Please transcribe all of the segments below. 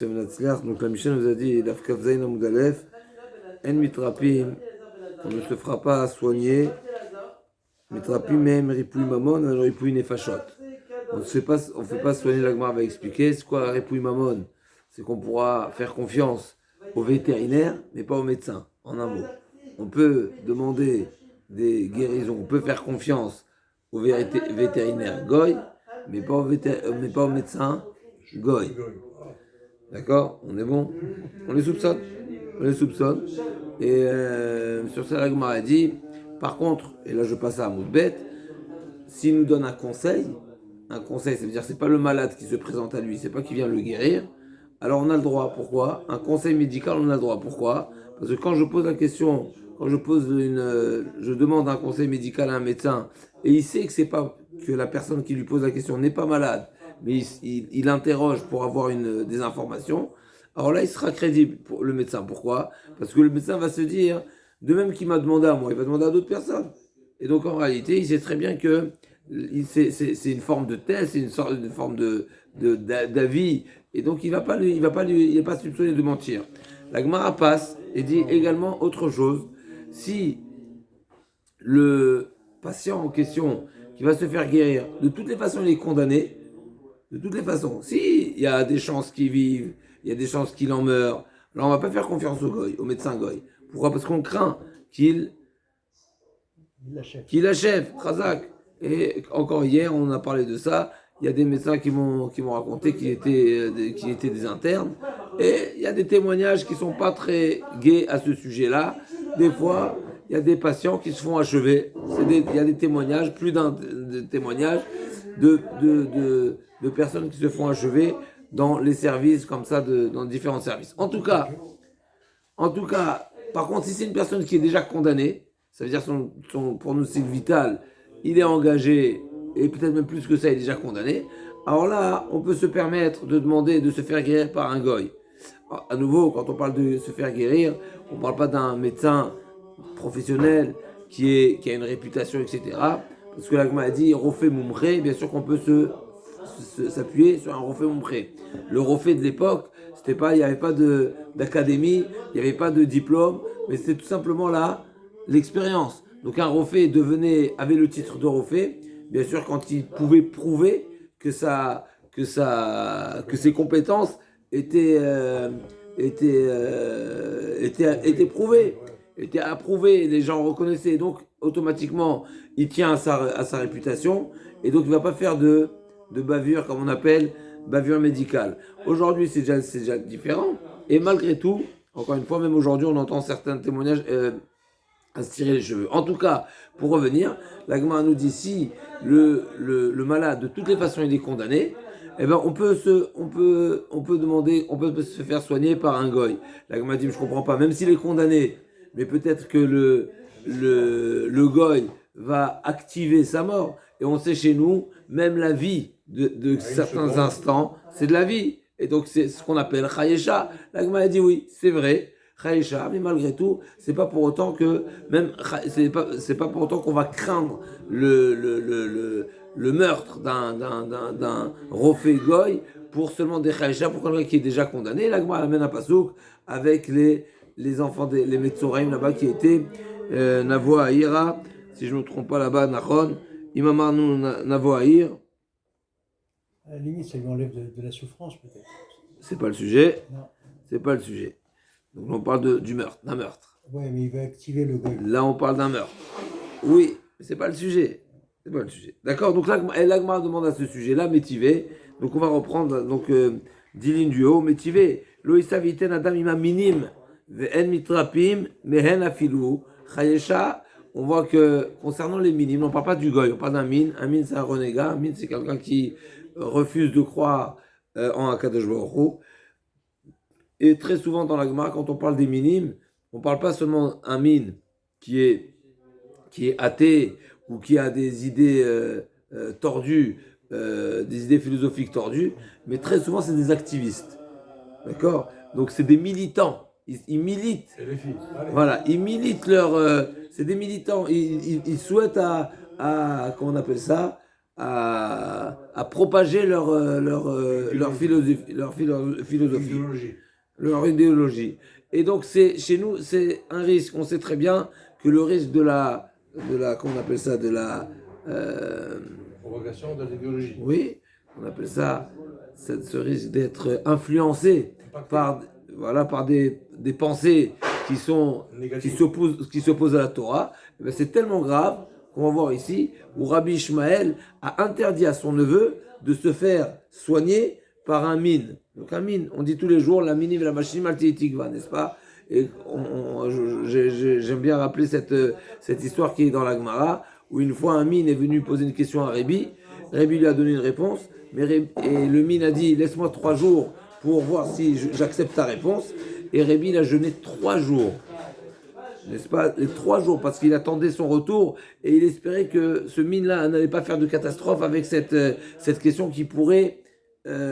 Donc la Mishnah nous a dit Dafkav Zayin Amud Aleph, En mitrapim, on ne se fera pas soigner, mitrapim même ripouille mamon, alors ripouille nefashot. On ne fait pas soigner, la Gemara va expliquer. C'est quoi ripouille mamon? C'est qu'on pourra faire confiance au vétérinaire, mais pas au médecin, en un mot. On peut demander des guérisons, on peut faire confiance au vétérinaire goy, mais pas au médecin goy. D'accord? On est bon? On les soupçonne. On les soupçonne. Et sur ça, la Gemara a dit, par contre, et là je passe à Moudbet, s'il nous donne un conseil, ça veut dire que c'est pas le malade qui se présente à lui, c'est pas qui vient le guérir, alors on a le droit. Pourquoi? Un conseil médical, on a le droit. Pourquoi? Parce que quand je pose la question, je demande un conseil médical à un médecin, et il sait que c'est pas que la personne qui lui pose la question n'est pas malade, mais il interroge pour avoir des informations, alors là, il sera crédible pour le médecin. Pourquoi? Parce que le médecin va se dire, de même qu'il m'a demandé à moi, il va demander à d'autres personnes. Et donc, en réalité, il sait très bien que c'est une forme de test, c'est une forme d'avis. Et donc, il va pas soupçonner de mentir. La Gemara passe et dit également autre chose. Si le patient en question qui va se faire guérir, de toutes les façons, il est condamné, de toutes les façons. Si il y a des chances qu'il vive, il y a des chances qu'il en meure, alors on va pas faire confiance au médecin goy. Pourquoi? Parce qu'on craint qu'il achève, Khazak. Et encore hier, on a parlé de ça. Il y a des médecins qui m'ont raconté qu'ils étaient des internes. Et il y a des témoignages qui sont pas très gais à ce sujet-là. Des fois, il y a des patients qui se font achever. Il y a des témoignages, plus d'un témoignage de personnes qui se font achever dans les services comme ça, dans différents services. En tout cas, par contre, si c'est une personne qui est déjà condamnée, ça veut dire son pronostic vital, il est engagé, et peut-être même plus que ça, il est déjà condamné, alors là, on peut se permettre de demander de se faire guérir par un goy. Alors, à nouveau, quand on parle de se faire guérir, on ne parle pas d'un médecin professionnel qui a une réputation, etc. Parce que la Gemara a dit, Rofé Moumré, bien sûr qu'on peut s'appuyer sur un Rofé Moumré. Le Rofé de l'époque, il n'y avait pas d'académie, il n'y avait pas de diplôme, mais c'était tout simplement là l'expérience. Donc un Rofé avait le titre de Rofé, bien sûr quand il pouvait prouver que ses compétences étaient prouvées, étaient approuvées, les gens reconnaissaient, donc automatiquement il tient à sa réputation, et donc il ne va pas faire de bavure, comme on appelle, bavure médicale. Aujourd'hui c'est déjà différent, et malgré tout, encore une fois, même aujourd'hui on entend certains témoignages à se tirer les cheveux. En tout cas, pour revenir, la Gemara nous dit si le malade, de toutes les façons, il est condamné, eh ben on peut se faire soigner par un goy. La Gemara dit, je comprends pas, même s'il est condamné, mais peut-être que le goy va activer sa mort. Et on sait chez nous, même la vie de certains instants, c'est de la vie. Et donc c'est ce qu'on appelle Chayesha. La Gemara dit oui, c'est vrai. Chaïcha, mais malgré tout, c'est pas pour autant que c'est pas pour autant qu'on va craindre le meurtre d'un Rofé Goy pour seulement des Chaïcha, pour quelqu'un qui est déjà condamné. La Gemara amène un pasouk avec les enfants les Metzoraim là-bas qui étaient Navo Aïra, si je ne me trompe pas là-bas, Nachon, Imamarnou Navo Aïr. À la limite, ça lui enlève de la souffrance peut-être. C'est pas le sujet. Non. C'est pas le sujet. Donc on parle d'un meurtre. Ouais, mais il va activer le goy. Là, on parle d'un meurtre. Oui, mais c'est pas le sujet. C'est pas le sujet. D'accord. Donc là, l'Agmara demande à ce sujet-là, métivé. Donc on va reprendre Dilin du haut, métivé. Loïsa viten adam ima minim ve'en mitrapim mehen afilu chayesha. On voit que concernant les minimes, on ne parle pas du goy, on parle d'un mine. Un mine, c'est un renégat. Un mine, c'est quelqu'un qui refuse de croire en Akadosh Baruch Hu. Et très souvent dans la Gemara, quand on parle des minimes, on ne parle pas seulement d'un mine qui est athée ou qui a des idées tordues, des idées philosophiques tordues, mais très souvent c'est des activistes. D'accord? Donc c'est des militants. Ils militent. Voilà, ils militent c'est des militants. Ils souhaitent comment on appelle ça, à propager leur philosophie, leur idéologie. Et donc, chez nous, c'est un risque. On sait très bien que le risque comment on appelle ça, Propagation de l'idéologie. oui, on appelle ça, ce risque d'être influencé par des pensées qui s'opposent à la Torah. Eh bien, c'est tellement grave qu'on va voir ici où Rabbi Ishmael a interdit à son neveu de se faire soigner par un mine. Donc un mine, on dit tous les jours la minim et la machine maltéitikva, n'est-ce pas? Et j'aime bien rappeler cette histoire qui est dans la Gemara, où une fois un mine est venu poser une question à Rébi. Rébi lui a donné une réponse, et le mine a dit laisse-moi 3 jours pour voir si j'accepte ta réponse. Et Rébi il a jeûné 3 jours. N'est-ce pas? Les 3 jours, parce qu'il attendait son retour et il espérait que ce mine-là n'allait pas faire de catastrophe avec cette question qui pourrait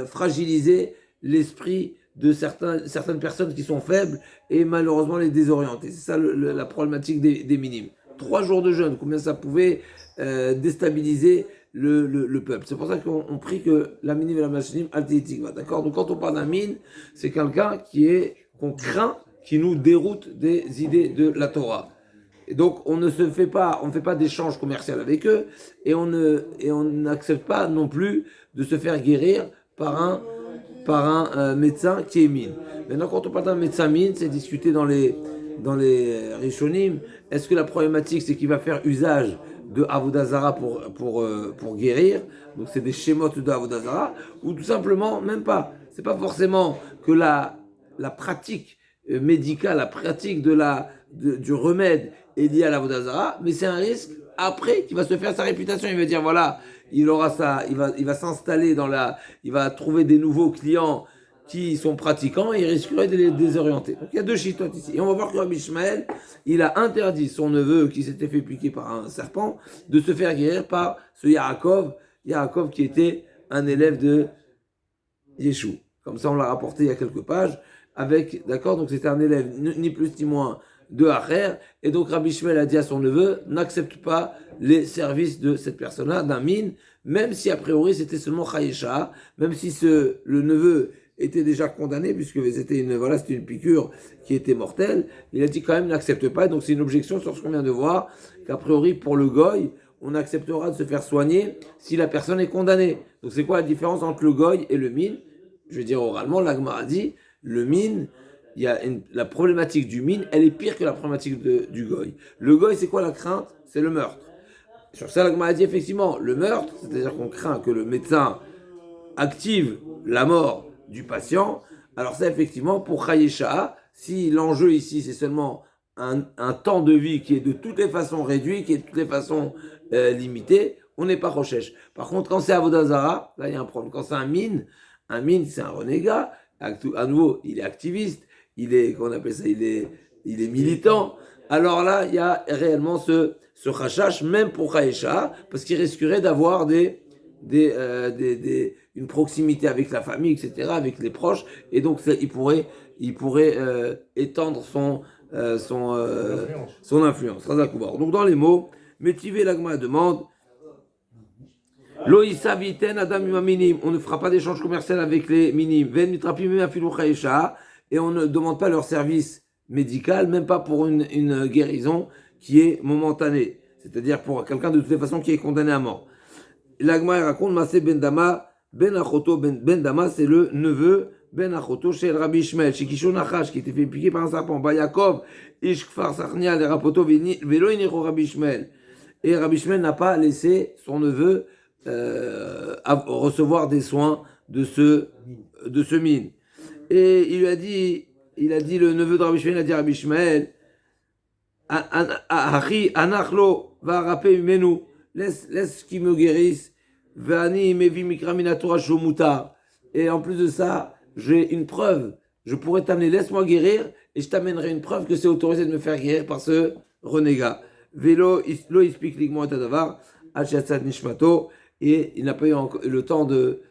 fragiliser l'esprit de certaines personnes qui sont faibles et malheureusement les désorienter. C'est ça la problématique des minimes. 3 jours de jeûne, combien ça pouvait déstabiliser le peuple. C'est pour ça qu'on prie que la minime et la machinim altéitikva. D'accord? Donc quand on parle d'un mine, c'est quelqu'un qu'on craint, qui nous déroute des idées de la Torah. Et donc on ne fait pas d'échange commercial avec eux et on n'accepte pas non plus de se faire guérir par un médecin qui est mine. Maintenant, quand on parle d'un médecin mine, c'est discuté dans les Rishonim. Est-ce que la problématique, c'est qu'il va faire usage de Avodah Zara pour guérir? Donc, c'est des schémotes de Avodah Zara, ou tout simplement, même pas. C'est pas forcément que la pratique médicale, la pratique du remède est liée à l'Avodah Zara, mais c'est un risque après qu'il va se faire sa réputation. Il va dire, voilà, il aura ça, il va s'installer il va trouver des nouveaux clients qui sont pratiquants et il risquerait de les désorienter. Donc il y a 2 chitotes ici. Et on va voir que Rabbi Ishmael, il a interdit son neveu qui s'était fait piquer par un serpent de se faire guérir par ce Yaakov qui était un élève de Yeshua. Comme ça, on l'a rapporté il y a quelques pages. D'accord, donc c'était un élève ni plus ni moins de Acher. Et donc Rabbi Ishmael a dit à son neveu, n'accepte pas les services de cette personne-là, d'un mine, même si a priori c'était seulement Chayesha, même si le neveu était déjà condamné, puisque c'était une piqûre qui était mortelle, il a dit quand même n'accepte pas, donc c'est une objection sur ce qu'on vient de voir, qu'a priori pour le goy, on acceptera de se faire soigner si la personne est condamnée. Donc c'est quoi la différence entre le goy et le mine? Je vais dire oralement, l'Agma a dit, le mine, la problématique du mine, elle est pire que la problématique du goy. Le goy, c'est quoi la crainte? C'est le meurtre. Sur ça, l'Agma a dit effectivement, le meurtre, c'est-à-dire qu'on craint que le médecin active la mort du patient. Alors ça, effectivement, pour Chayesha, si l'enjeu ici, c'est seulement un temps de vie qui est de toutes les façons réduit, qui est de toutes les façons limité, on n'est pas recherche. Par contre, quand c'est Avodah Zara, là, il y a un problème. Quand c'est un mine, c'est un renégat. À nouveau, il est activiste, qu'on appelle ça, il est militant. Alors là, il y a réellement ce chachash, même pour Chayesha, parce qu'il risquerait d'avoir une proximité avec la famille, etc., avec les proches, et donc il pourrait étendre son influence. Donc dans les mots, Métivé l'Agma demande, Loïsa viten adam minim, on ne fera pas d'échange commercial avec les minimes, ven mitrapim afilu chayesha, et on ne demande pas leur service médical, même pas pour une guérison qui est momentanée, c'est-à-dire pour quelqu'un de toutes les façons qui est condamné à mort. L'Agma raconte Masé ben Dama, ben Achoto, ben Dama, c'est le neveu ben Achoto chez le Rabbi Ishmael, chez Kishon Nachash, qui était fait piquer par un serpent. Bayakov, Ishkfar Sarnia, le Rapoto, Velo Iniro Rabbi Ishmael. Et Rabbi Ishmael n'a pas laissé son neveu recevoir des soins de ce mine. Et il a dit le neveu de Rabbi Ishmael, il a dit à Rabbi Ishmael, Achi, Anachlo, va rapper Menu. Laisse qu'il me guérisse. Et en plus de ça, j'ai une preuve. Je pourrais t'amener, laisse-moi guérir, et je t'amènerai une preuve que c'est autorisé de me faire guérir par ce renégat. Vélo, lo explique ligement et tadavar, achatsat nishmato, et il n'a pas eu le temps de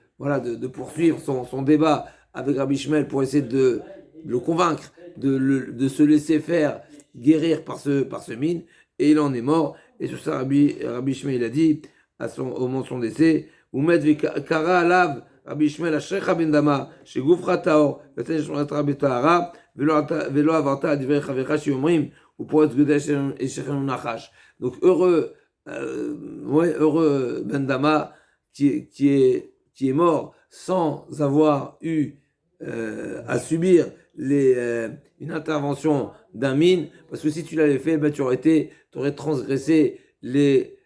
poursuivre son débat avec Rabbi Ishmael pour essayer de le convaincre de se laisser faire guérir par ce mine, et il en est mort. Et sur ça, Rabbi Ishmael a dit, au moment de son décès, ou mettre Kara Alav, Rabbi Ishmael, Ashrecha Ben Dama, chez Goufra Taor, Veten Shmoratra Betahara, Velo Avarta, Adivre Chavecha, Shiomrim, ou pour être Gudesh et Shechem Nachash. Donc heureux Ben Dama qui est mort sans avoir eu à subir une intervention d'un mine, parce que si tu l'avais fait, ben, tu aurais transgressé les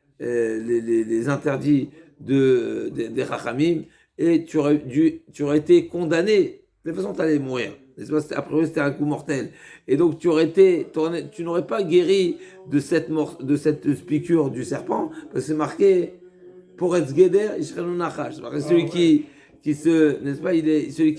interdits des Chachamim et tu aurais été condamné. De toute façon, tu allais mourir. A priori, c'était un coup mortel. Et donc, tu n'aurais pas guéri de cette piqûre du serpent, parce que c'est marqué pour être Geder, Israël Nachash. Celui qui se, n'est-ce pas, celui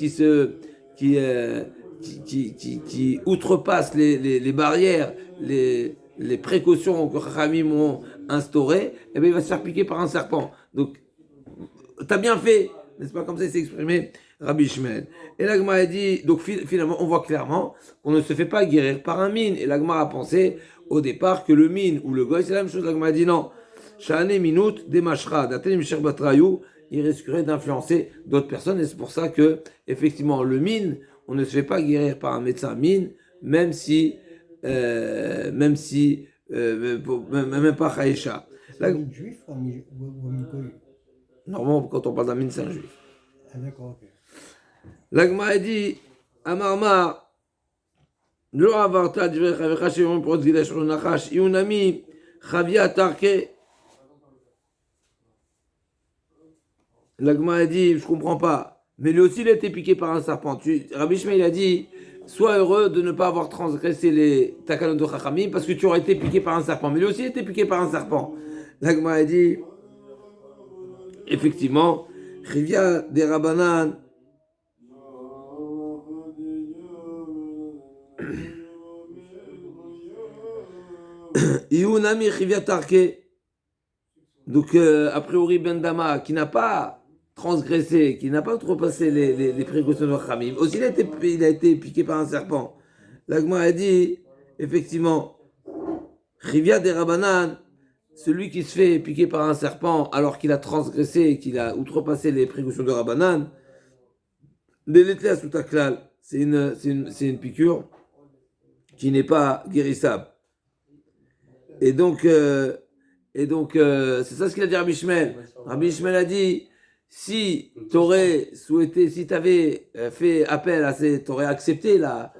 qui outrepasse les barrières, les précautions que Chachamim ont instaurées, eh bien, il va se faire piquer par un serpent. Donc, t'as bien fait, n'est-ce pas, comme ça il s'est exprimé Rabbi Ishmael. Et l'Agma a dit, donc finalement, on voit clairement qu'on ne se fait pas guérir par un mine. Et l'Agma a pensé au départ que le mine ou le goy, c'est la même chose. L'Agma a dit non. Shane minut demashra datenim sherbatrayou, il risquerait d'influencer d'autres personnes. Et c'est pour ça que, effectivement, le mine, on ne se fait pas guérir par un médecin mine, même pas Chaïcha. C'est un mine juif ou un mine goy? Normalement, quand on parle d'un mine, c'est un juif. Ah d'accord, ok. L'Agma a dit, Amarma, lo avarta divrei chavecha sheyomrim pour Gidei Shulchan Nachash, iunami chavia tarke. L'Agma a dit, je comprends pas, mais lui aussi il a été piqué par un serpent. Rabbi Ishmael a dit, sois heureux de ne pas avoir transgressé les takanot de Chachamim parce que tu aurais été piqué par un serpent. Mais lui aussi il a été piqué par un serpent. L'Agma a dit, effectivement, Chivia des Rabanan, Iunami Chivia Tarke. Donc, a priori, Ben Dama, qui n'a pas transgressé, qui n'a pas outrepassé les précautions de Khamim, aussi il a été piqué par un serpent. L'Agma a dit, effectivement, Chivia des Rabanan, celui qui se fait piquer par un serpent alors qu'il a transgressé, qu'il a outrepassé les précautions de Rabbanan, Délétlé sous ta klal, c'est une piqûre qui n'est pas guérissable. Et donc, c'est ça ce qu'il a dit Rabbi Ishmael. Rabbi Ishmael a dit, si tu aurais souhaité, si tu avais fait appel à tu aurais accepté la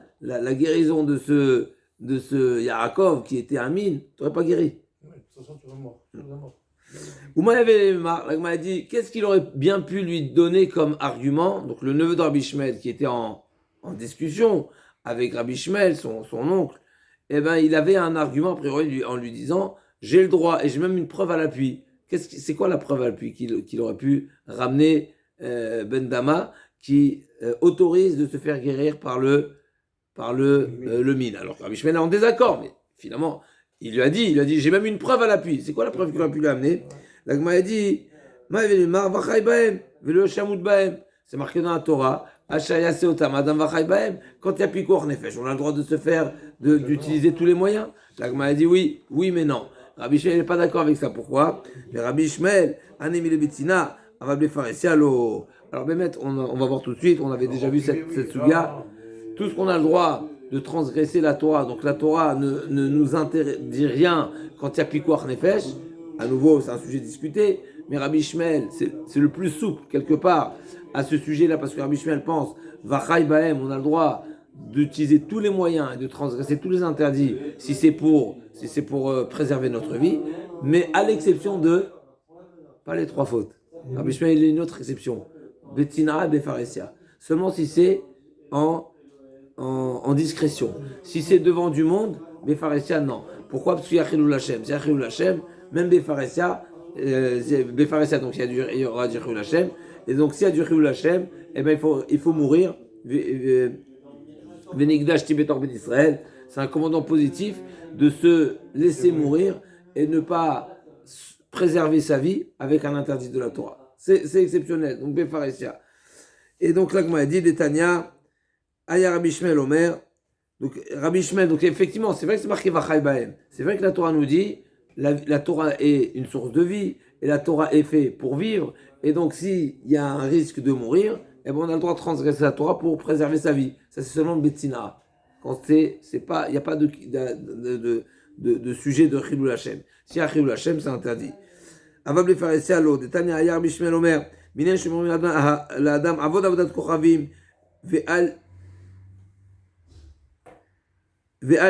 guérison de ce Yaakov qui était un mine, tu n'aurais pas guéri. L'Agma a dit, qu'est-ce qu'il aurait bien pu lui donner comme argument? Donc le neveu de Rabbi Ishmael qui était en discussion avec Rabbi Ishmael, son oncle, eh ben, il avait un argument a priori en lui disant, j'ai le droit et j'ai même une preuve à l'appui. C'est quoi la preuve à l'appui qu'il aurait pu ramener Ben Dama qui autorise de se faire guérir par le mine? Alors Rabbi Ishmael est en désaccord, mais finalement il lui a dit, j'ai même une preuve à l'appui. C'est quoi la preuve qu'il aurait pu lui amener? L'Agma a dit, c'est marqué dans la Torah, quand il y a pikour nefesh, on a le droit de se faire, d'utiliser tous les moyens. L'Agma a dit oui, mais non. Rabbi Ishmael n'est pas d'accord avec ça. Pourquoi? Le Rabbi Ishmael, Anemi le Betsina, Rabbi Pharesia lo. Alors, Bémet, on va voir tout de suite, on avait déjà vu cette sugia. Tout ce qu'on a le droit de transgresser la Torah, donc la Torah ne nous interdit rien quand il y a pikour nefesh. À nouveau, c'est un sujet discuté, mais Rabbi Ishmael, c'est le plus souple, quelque part, à ce sujet-là, parce que Rabbi Ishmael pense, Vachai Bahem, on a le droit d'utiliser tous les moyens et de transgresser tous les interdits, si c'est pour préserver notre vie, mais à l'exception de, pas les trois fautes. Rabbi Ishmael, il y a une autre exception, Betinara et Befaresia. Seulement si c'est en discrétion. Si c'est devant du monde, Befaresia, non. Pourquoi? Parce qu'il y a Chilul Hashem. C'est Chilul Hashem, même Befaresia, donc il y aura du Chilul Hashem. Et donc s'il y a du Chilul Hashem, eh ben, il faut mourir. Venigdash Tibetor Ben Israël, c'est un commandant positif de se laisser mourir et ne pas préserver sa vie avec un interdit de la Torah. C'est exceptionnel. Donc Befaresia. Et donc l'Agma a dit, Détania, Aya Rabbi Ishmael Omer. Donc Rabbi Ishmael, donc effectivement, c'est vrai que c'est marqué Vachai Bahem. C'est vrai que la Torah nous dit, la Torah est une source de vie et la Torah est faite pour vivre, et donc s'il y a un risque de mourir, eh ben on a le droit de transgresser la Torah pour préserver sa vie. Ça, c'est seulement le Betsina. Quand il n'y a pas de sujet de Chilul Hashem. Si y a Chilul Hashem, c'est interdit. Avab le Pharisee à l'eau, de Tanya Ayar Bishmel Omer, Minen Shemom l'Adam, Avod Avodat Kochavim, Ve'al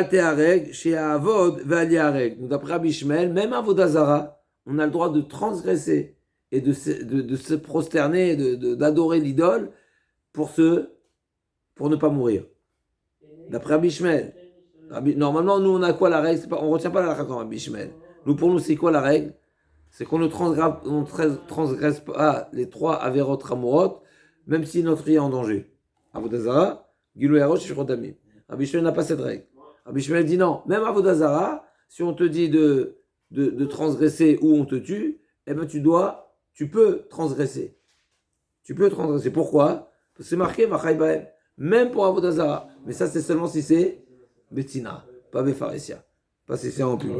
Tehareg, chez Avod, Ve'al Yareg. Donc d'après Rabbi Ishmael, même Avodah Zara, on a le droit de transgresser et de se prosterner, d'adorer l'idole pour ne pas mourir. D'après Rabbi Ishmael. Normalement, nous, on a quoi la règle? On ne retient pas la règle comme Rabbi Ishmael. Pour nous, c'est quoi la règle? C'est qu'on ne transgresse pas les 3 Averot Ramorot, même si notre vie est en danger. Avodah Zara, Gilou Yarosh, Shirotami. Rabbi Ishmael n'a pas cette règle. Rabbi Ishmael dit non, même Avodah Zara, si on te dit de transgresser ou on te tue, eh ben tu peux transgresser. Tu peux transgresser. Pourquoi? Parce que c'est marqué Vachai Bahem. Même pour Avodah Zara. Mais ça, c'est seulement si c'est Betsina, pas Befaresia. Pas si c'est en public.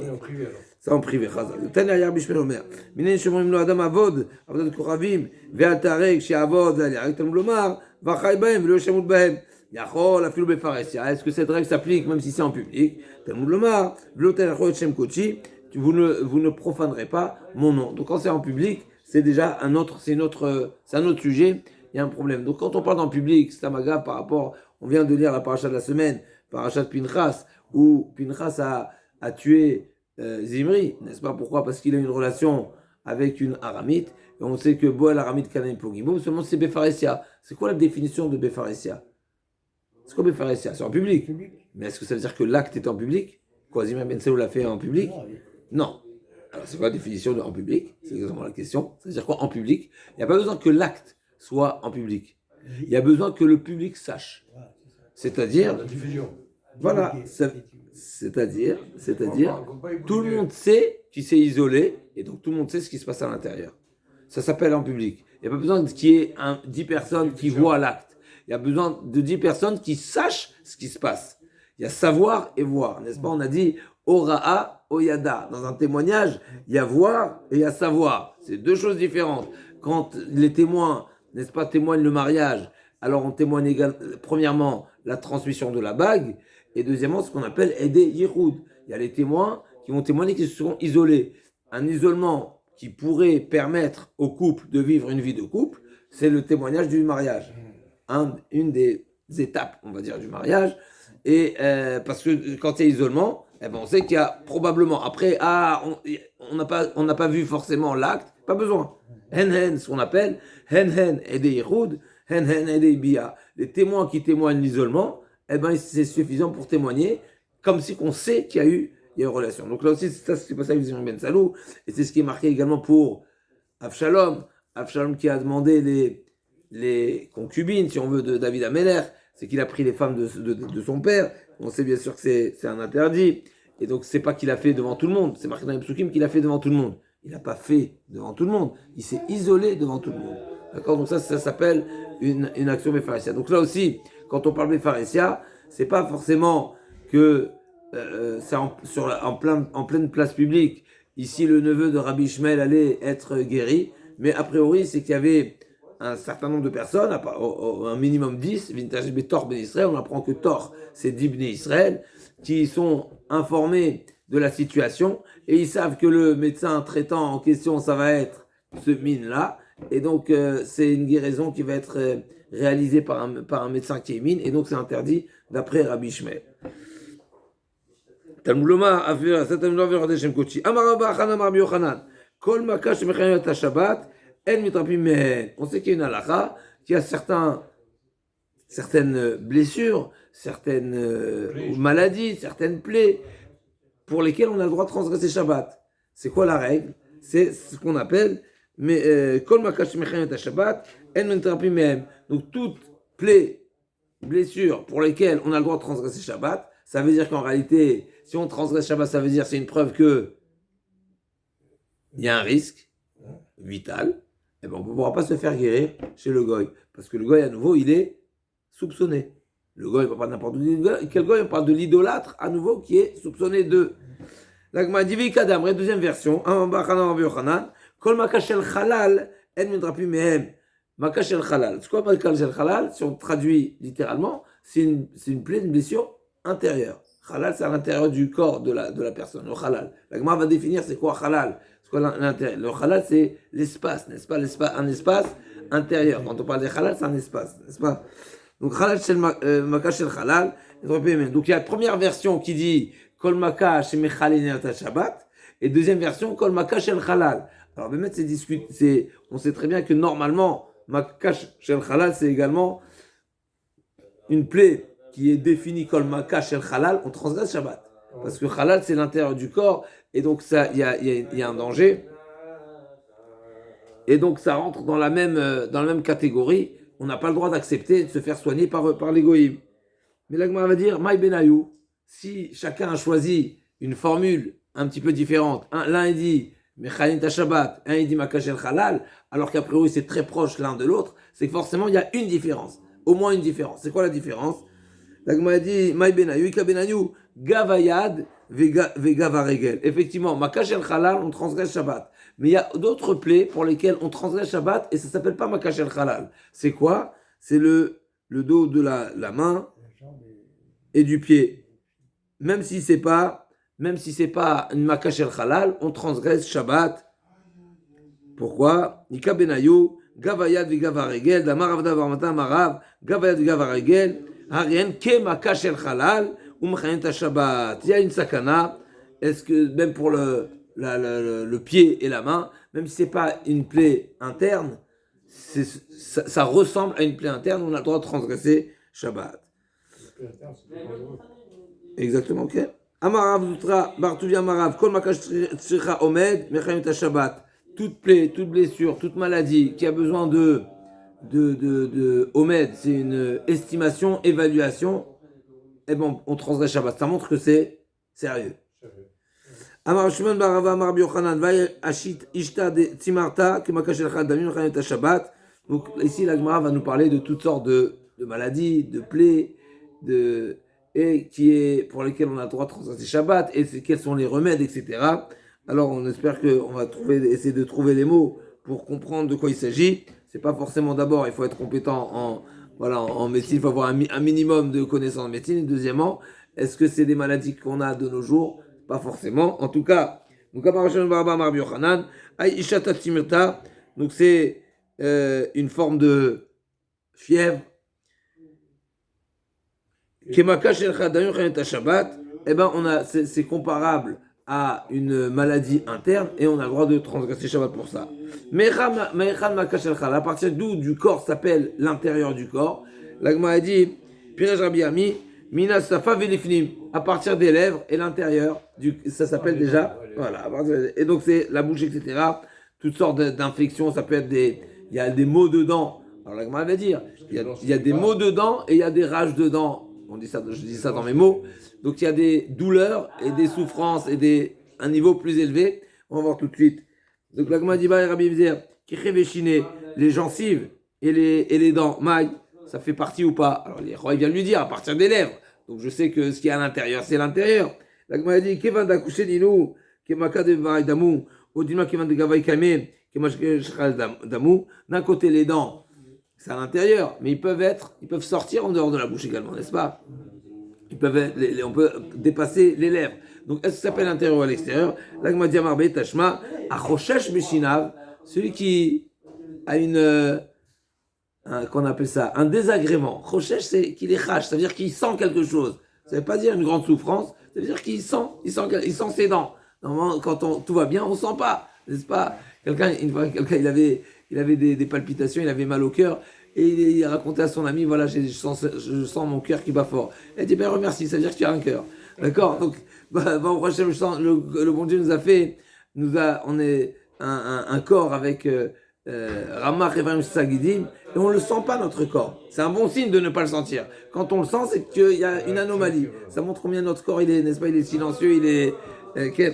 C'est en privé. Le Tanya Ayar Bishmel Omer. Minen Shemom lo Adam Avod, Avodat Kochavim, Ve'al Tarek, She Avod, Ve'al Yarek Talmud Lomar, Vachai Bahem, Ve'lo Shemut Bahem. Yachol, Afilu Befaresia. Est-ce que cette règle s'applique même si c'est en public? Talmud Lomar, Ve'lo Telachot Shem Kochi. Vous ne profanerez pas mon nom. Donc quand c'est en public, c'est déjà un autre sujet. Il y a un problème. Donc quand on parle en public, c'est un magave par rapport, on vient de lire la paracha de la semaine, paracha de Pinchas, où Pinchas a tué Zimri, n'est-ce pas? Pourquoi? Parce qu'il a une relation avec une aramite, et on sait que Boel aramite Kanaim Pogimo, seulement c'est Befaresia. C'est quoi la définition de Befaresia? C'est quoi Befaresia? C'est en public. Mais est-ce que ça veut dire que l'acte est en public? Quoi, Zimri Ben Selou l'a fait en public? Non. Alors c'est quoi la définition de en public? C'est exactement la question. Ça veut dire quoi en public? Il n'y a pas besoin que l'acte soit en public. Il y a besoin que le public sache. C'est-à-dire, la diffusion. Voilà, c'est-à-dire, tout le monde sait qu'il s'est isolé, et donc tout le monde sait ce qui se passe à l'intérieur. Ça s'appelle en public. Il n'y a pas besoin qu'il y ait 10 personnes qui voient l'acte. Il y a besoin de 10 personnes qui sachent ce qui se passe. Il y a savoir et voir, n'est-ce pas? On a dit Ora'a, Oyada. Dans un témoignage, il y a voir et il y a savoir. C'est 2 choses différentes. Quand les témoins, n'est-ce pas, témoignent le mariage, alors on témoigne premièrement la transmission de la bague, et deuxièmement ce qu'on appelle Edé Yihoud. Il y a les témoins qui vont témoigner qu'ils se seront isolés. Un isolement qui pourrait permettre au couple de vivre une vie de couple, c'est le témoignage du mariage. Une des étapes, on va dire, du mariage. Et parce que quand il y a isolement, eh ben on sait qu'il y a probablement, après, on n'a pas vu forcément l'acte, pas besoin. Hen, ce qu'on appelle Hen Edé Yihoud, Hen Edé Bia. Les témoins qui témoignent l'isolement, eh ben c'est suffisant pour témoigner, comme si on sait qu'il y a eu une relation. Donc là aussi, c'est ce qui s'est passé avec Zimri Ben Salou, et c'est ce qui est marqué également pour Avshalom. Avshalom qui a demandé les concubines, si on veut, de David Améler, c'est qu'il a pris les femmes de son père. On sait bien sûr que c'est un interdit, et donc c'est pas qu'il a fait devant tout le monde, c'est marqué dans les psukim qu'il a fait devant tout le monde. Il n'a pas fait devant tout le monde, il s'est isolé devant tout le monde. D'accord? Donc ça s'appelle une action Befaresia. Donc là aussi, quand on parle Befaresia, c'est pas forcément que c'est en pleine place publique. Ici, le neveu de Rabbi Ishmael allait être guéri, mais a priori, c'est qu'il y avait un certain nombre de personnes, un minimum 10, Vintage Betor Ben Israël, on apprend que Tor, c'est 10 Ben Israël, qui sont informés de la situation, et ils savent que le médecin traitant en question, ça va être ce mine-là, et donc c'est une guérison qui va être réalisée par un médecin qui est mine, et donc c'est interdit d'après Rabbi Ishmael. Talmud Lomar, Amar Rabba Hanan Rabbi Yochanan, Kol Maka Shemechayot HaShabbat, En Mitrapim Mehen. On sait qu'il y a une halakha qui a certaines blessures, certaines maladies, certaines plaies pour lesquelles on a le droit de transgresser Shabbat. C'est quoi la règle? C'est ce qu'on appelle Kol Maka Shemechayot HaShabbat, En Mitrapim Mehen. Donc toute plaie, blessure pour lesquelles on a le droit de transgresser Shabbat, ça veut dire qu'en réalité, si on transgresse Shabbat, ça veut dire c'est une preuve que il y a un risque vital. Et ben on ne pourra pas se faire guérir chez le goy. Parce que le goy, à nouveau, il est soupçonné. Le goy, on ne parle pas n'importe quel goy, on parle de l'idolâtre, à nouveau, qui est soupçonné de. L'agma divi kadam, deuxième version. Kol maka shel halal, en mitrapim mehem. Maka shel halal. C'est quoi maka shel halal? Si on traduit littéralement, c'est une plaie, une blessure intérieure. Halal, c'est à l'intérieur du corps de la personne, le halal. La Gemara va définir c'est quoi halal. C'est quoi l'intérieur. Le halal, c'est l'espace, n'est-ce pas? Un espace intérieur. Quand on parle de halal, c'est un espace, n'est-ce pas? Donc, halal, c'est le maka shel halal. Donc, il y a la première version qui dit Kol maka shel mechalin et Shabbat. Et deuxième version, Kol maka shel halal. Alors, on sait très bien que normalement, maka shel halal, c'est également une plaie qui est définie comme maka shel halal, on transgresse Shabbat. Parce que halal, c'est l'intérieur du corps, et donc il y a un danger. Et donc ça rentre dans la même catégorie. On n'a pas le droit d'accepter de se faire soigner par l'égoïme. Mais là, on va dire, Maï Benayou, si chacun a choisi une formule un petit peu différente, l'un il dit Mechalin ta Shabbat, un il dit maka shel halal, alors qu'à priori c'est très proche l'un de l'autre, c'est que forcément il y a une différence. Au moins une différence. C'est quoi la différence? La Gemara dit, Maï Benayou, Ika Benayou, Gavayad, Vegavaregel. Effectivement, Maka shel halal, on transgresse Shabbat. Mais il y a d'autres plaies pour lesquelles on transgresse Shabbat et ça ne s'appelle pas Maka shel halal. C'est quoi? C'est le dos de la main et du pied. Même si c'est pas une Maka shel halal, on transgresse Shabbat. Pourquoi? Ika Benayou, Gavayad Vegavaregel, Damar Avda Varmata Marav, Gavayad Vegavaregel. Rien que maka shel halal ou mechalin ta Shabbat. Il y a une sakana. Est-ce que même pour le pied et la main, même si c'est pas une plaie interne, ça ressemble à une plaie interne, on a le droit de transgresser Shabbat. Exactement, ok. Amarav Zutra, Bartuvia Marav, Kol maka shricha omed, mechalin ta Shabbat. Toute plaie, toute blessure, toute maladie qui a besoin de Omed, c'est une estimation, évaluation, et bon, on transgresse Shabbat. Ça montre que c'est sérieux. Amar Shimon Barava Amar Biochanan Vay Ashit Ishta de Tzimarta Kemaka Shel Chad Damim Chanet Shabbat. Donc ici la Gemara va nous parler de toutes sortes de maladies, de plaies, et pour lesquelles on a le droit de transgresser Shabbat, et quels sont les remèdes, etc. Alors on espère qu'on va essayer de trouver les mots pour comprendre de quoi il s'agit. C'est pas forcément d'abord, il faut être compétent en médecine, il faut avoir un minimum de connaissances en médecine. Et deuxièmement, est-ce que c'est des maladies qu'on a de nos jours? Pas forcément. En tout cas, donc c'est une forme de fièvre. Eh ben, c'est comparable à une maladie interne et on a le droit de transgresser Shabbat pour ça. À partir d'où du corps s'appelle l'intérieur du corps, l'Agma a dit, à partir des lèvres et l'intérieur, ça s'appelle déjà, voilà, et donc c'est la bouche, etc. Toutes sortes d'infections, ça peut être il y a des maux de dents. Alors l'Agma va dire, il y a des maux de dents et il y a des rages de dents. Je dis ça dans mes mots. Donc il y a des douleurs et des souffrances et un niveau plus élevé. On va voir tout de suite. Donc la Gemara dit Rabbi Vzer, les gencives et les dents, maï, ça fait partie ou pas? Alors il vient de lui dire à partir des lèvres. Donc je sais que ce qu'il y a à l'intérieur, c'est l'intérieur. La Gemara dit Kevan d'accoucher d'inou, Kemaka de Vaï Damou, Odima Kevan de Gavaï Kamé, Kemashkal Damou. D'un côté les dents, c'est à l'intérieur, mais ils peuvent sortir en dehors de la bouche également, n'est-ce pas? On peut dépasser les lèvres. Donc, est-ce que ça s'appelle l'intérieur ou à l'extérieur? L'agma diamarbe tashma achoshesh beshinav, celui qui a qu'on appelle ça, un désagrément. Choshesh, c'est qu'il est chash, ça veut dire qu'il sent quelque chose. Ça veut pas dire une grande souffrance, ça veut dire qu'il sent ses dents. Normalement, quand tout va bien, on sent pas, n'est-ce pas? Quelqu'un, il avait des palpitations, il avait mal au cœur. Et il a raconté à son ami, voilà, je sens mon cœur qui bat fort. Elle dit, ben remercie, ça veut dire que tu as un cœur. D'accord? Donc, le bon Dieu on est un corps avec Ramach et Sagidim, et on ne le sent pas, notre corps. C'est un bon signe de ne pas le sentir. Quand on le sent, c'est qu'il y a une anomalie. Ça montre combien notre corps, il est, n'est-ce pas, il est silencieux, il est...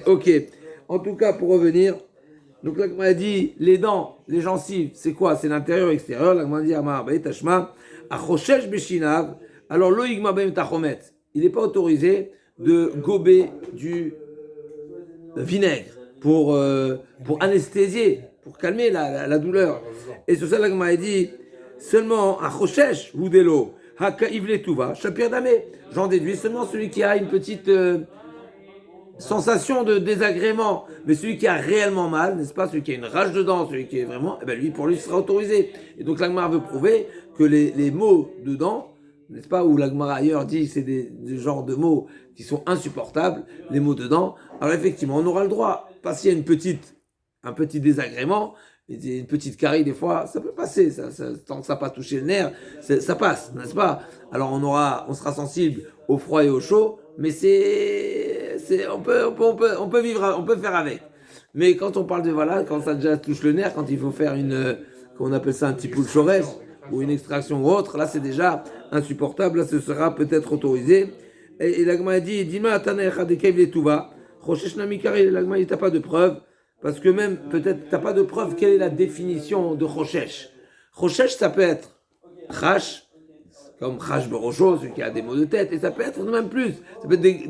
ok. En tout cas, pour revenir... Donc là, on a dit les dents, les gencives, c'est quoi? C'est l'intérieur et l'extérieur. Là, on a dit Amar Baï Tashma, Achoshesh Beshinav. Alors, Loïgma Baïm Tachomet, il n'est pas autorisé de gober du vinaigre pour anesthésier pour calmer la douleur. Et sur ça, la Gemara dit seulement un choshesh ou de l'eau, hakaivle tuva, shapir damé. J'en déduis seulement celui qui a une petite sensation de désagrément, mais celui qui a réellement mal, n'est-ce pas, celui qui a une rage dedans, celui qui est vraiment, eh ben lui, pour lui, ce sera autorisé. Et donc la Gemara veut prouver que les mots dedans, n'est-ce pas, où la Gemara ailleurs dit que c'est des genres de mots qui sont insupportables, les mots dedans, alors effectivement, on aura le droit, parce qu'il y a un petit désagrément, une petite carie des fois, ça peut passer, tant que ça n'a pas touché le nerf, ça passe, n'est-ce pas? Alors on sera sensible au froid et au chaud, mais on peut vivre, on peut faire avec. Mais quand on parle de quand ça déjà touche le nerf, quand il faut faire qu'on appelle ça un petit poule chorès, ou une extraction ou autre, là c'est déjà insupportable, là ce sera peut-être autorisé. Et l'agma dit, Dima Tanecha de Kevle Tuva, Rochesh Namikari, l'agma il n'a pas de preuve, parce que même peut-être t'as pas de preuve quelle est la définition de Rochesh. Rochesh ça peut être Chash, comme Chash Borosho, celui qui a des maux de tête, et ça peut être même plus, ça peut être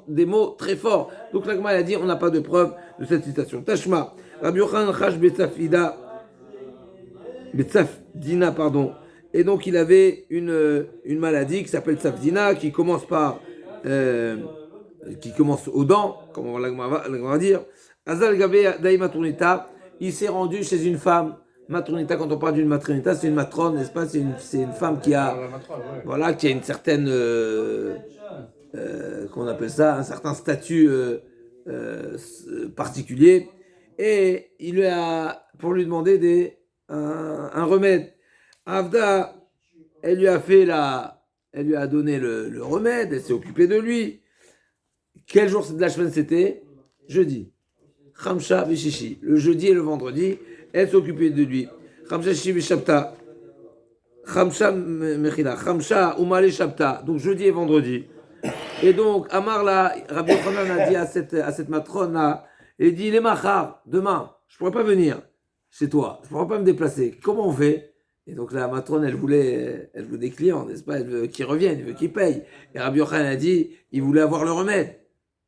des mots très forts. Donc l'agma a dit, on n'a pas de preuve de cette citation. Tashma, Rabbi Yochanan Chash Betsafdina, pardon. Et donc il avait une maladie qui s'appelle Tsafdina, qui commence aux dents, comme on va dire. Azal Gabe Daï Matronita, il s'est rendu chez une femme. Matronita, quand on parle d'une matronita, c'est une matrone, n'est-ce pas? C'est une femme qui a, voilà, qui a une certaine, qu'on appelle ça, un certain statut particulier. Et il lui a, pour lui demander un remède. Avda, elle lui a donné le remède, elle s'est occupée de lui. Quel jour de la semaine c'était? Jeudi. Khamsha Vishishi. Le jeudi et le vendredi, elle s'est occupée de lui. Khamsha Shishi Vishabta. Khamsha Mechila. Khamsha Umale Shabta. Donc jeudi et vendredi. Et donc, Amarla, Rabbi Yochanan a dit à cette matrone-là, il dit, les machar, demain, je ne pourrais pas venir chez toi, je ne pourrais pas me déplacer. Comment on fait? Et donc la matrone, elle voulait des clients, n'est-ce pas? Elle veut qu'ils reviennent, elle veut qu'ils payent. Et Rabbi Yochanan a dit, il voulait avoir le remède.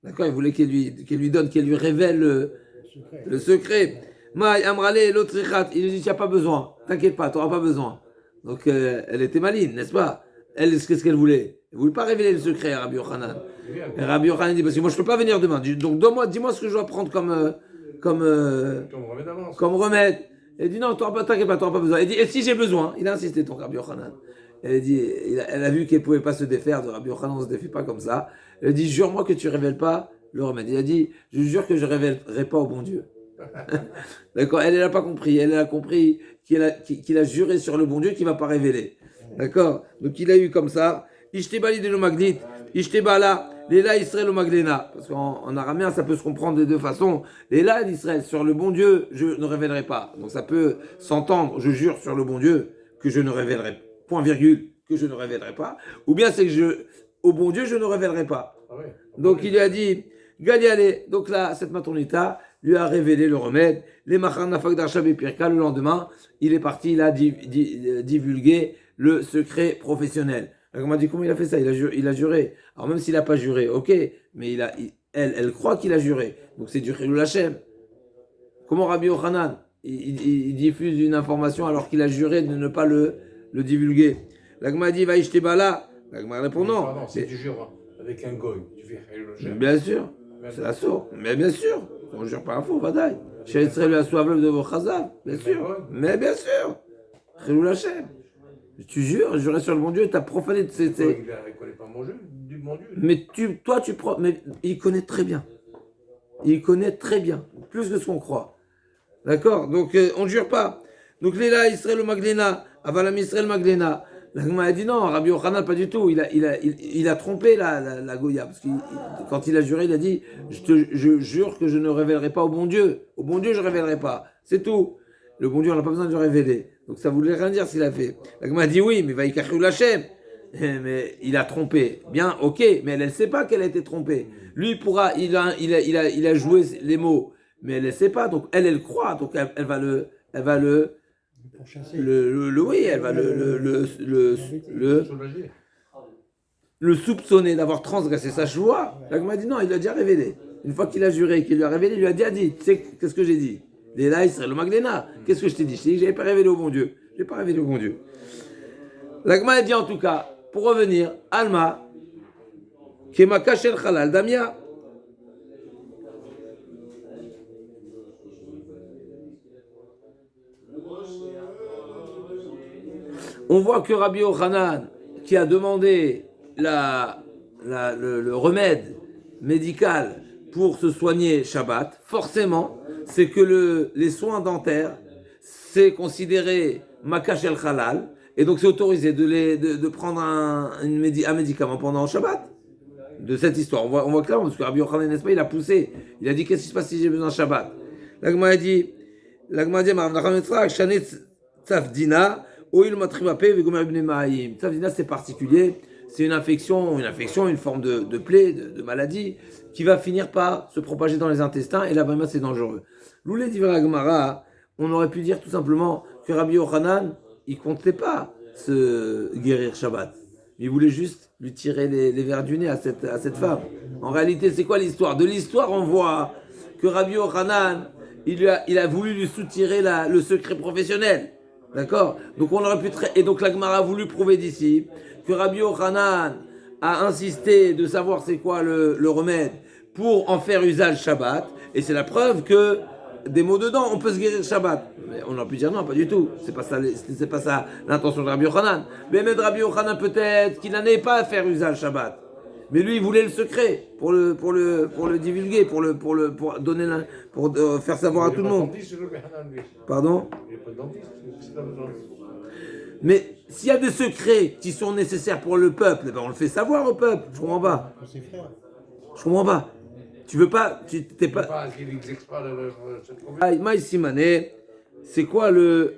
D'accord? Il voulait qu'elle lui révèle le secret. Maï, Amrale, l'autre il lui dit, tu n'as pas besoin, t'inquiète pas, tu n'auras pas besoin. Donc elle était maligne, n'est-ce pas? Elle, qu'est-ce qu'elle voulait? Elle ne voulait pas révéler le secret à Rabbi Yochanan. Et Rabbi Yochanan dit, parce que moi je ne peux pas venir demain. Donc dis-moi ce que je dois prendre comme remède. Elle dit non, t'inquiète pas, tu n'auras pas besoin. Elle dit, et si j'ai besoin? Il a insisté, ton Rabbi Yochanan. Elle a vu qu'elle ne pouvait pas se défaire de Rabbi Yochanan, on ne se défait pas comme ça. Elle a dit, jure-moi que tu ne révèles pas le remède. Il a dit, je jure que je ne révélerai pas au bon Dieu. D'accord? Elle n'a pas compris. Elle a compris qu'il a juré sur le bon Dieu qu'il ne va pas révéler. D'accord? Donc il a eu comme ça. Ishtebali de l'omaglit, Ishtebala, Léla Israël Omaglena. Parce qu'en araméen, ça peut se comprendre de deux façons. Léla d'Israël, sur le bon Dieu, je ne révélerai pas. Donc ça peut s'entendre, je jure sur le bon Dieu que je ne révélerai, point virgule, que je ne révélerai pas. Ou bien c'est que au bon Dieu, je ne révélerai pas. Donc il lui a dit, Galiale. Donc là, cette matronita lui a révélé le remède. Les Machan Nafak d'Arshab et Pirka, le lendemain, il est parti, il a divulgué le secret professionnel. On m'a dit comment il a fait ça, il a juré. Alors même s'il n'a pas juré, ok, mais elle croit qu'il a juré. Donc c'est du Chilul Hashem. Comment Rabbi Yochanan, il diffuse une information alors qu'il a juré de ne pas le divulguer. L'agma dit, va y jeter bala. L'agma répond non. Pardon, si tu jures avec un goy, tu fais Chilul Hashem. Bien sûr, c'est la source. Mais bien sûr, on ne jure pas à faux, Vadaï. Chez Israël, la soivle de vos chazal, bien sûr. Mais bien sûr, Chilul Hashem. Tu jures, jurer sur le bon Dieu, tu as profané de ces. Il ne connaît pas mon Dieu, du bon Dieu. Mais mais il connaît très bien. Il connaît très bien, plus que ce qu'on croit. D'accord? Donc on ne jure pas. Donc Léla Israël Maglena, Avalam Israël Maglena. L'agma a dit non, Rabbi Yochanan pas du tout. Il a trompé la Goya. Parce que quand il a juré, il a dit je jure que je ne révélerai pas au bon Dieu. Au bon Dieu, je ne révélerai pas. C'est tout. Le bon Dieu, on n'a pas besoin de le révéler. Donc ça voulait rien dire ce qu'il a fait. L'agma a dit oui, mais va y cacher Hachem. Mais il a trompé. Bien, ok, mais elle ne sait pas qu'elle a été trompée. Lui il a joué les mots, mais elle ne sait pas. Donc elle croit. Donc elle va le soupçonner d'avoir transgressé sa choix. L'agma a dit non, il l'a déjà révélé. Une fois qu'il a juré, qu'il lui a révélé, il lui a dit, tu sais qu'est-ce que j'ai dit? Léla Israël, le Magdena. Qu'est-ce que je t'ai dit? Je t'ai dit que j'avais pas révélé au bon Dieu. J'ai pas révélé au bon Dieu. L'Agma a dit en tout cas, pour revenir, Alma, Kemaka Shel Halal Damia. On voit que Rabbi Yochanan, qui a demandé le remède médical pour se soigner Shabbat, forcément, c'est que les soins dentaires, c'est considéré Makash el Halal, et donc c'est autorisé de prendre un médicament pendant Shabbat. De cette histoire, on voit clairement, parce que Rabbi Yochanan, n'est-ce pas, il a poussé, il a dit qu'est-ce qui se passe si j'ai besoin de Shabbat. L'Agma a dit, Tzafdina, Tzafdina, c'est particulier, c'est une infection, une forme de plaie, de maladie, qui va finir par se propager dans les intestins, et là, vraiment, c'est dangereux. L'oulé d'Ivra Agmara, on aurait pu dire tout simplement que Rabbi Yochanan, il comptait pas se guérir Shabbat. Il voulait juste lui tirer les vers du nez à cette femme. En réalité, c'est quoi l'histoire? De l'histoire, on voit que Rabbi Yochanan, il a voulu lui soutirer le secret professionnel. D'accord? Donc on aurait pu et donc la Gemara a voulu prouver d'ici que Rabbi Yochanan a insisté de savoir c'est quoi le remède pour en faire usage Shabbat. Et c'est la preuve que des mots dedans, on peut se guérir Shabbat. Mais on aurait pu dire non, pas du tout. C'est pas ça l'intention de Rabbi Yochanan. Mais même Rabbi Yochanan peut-être qu'il n'en est pas à faire usage Shabbat. Mais lui, il voulait le secret pour le divulguer, pour donner pour faire savoir à tout le monde. Pardon? Mais s'il y a des secrets qui sont nécessaires pour le peuple, eh ben on le fait savoir au peuple. Je comprends pas. Je comprends pas. Tu veux pas, tu t'es pas. Maï Simane, c'est quoi les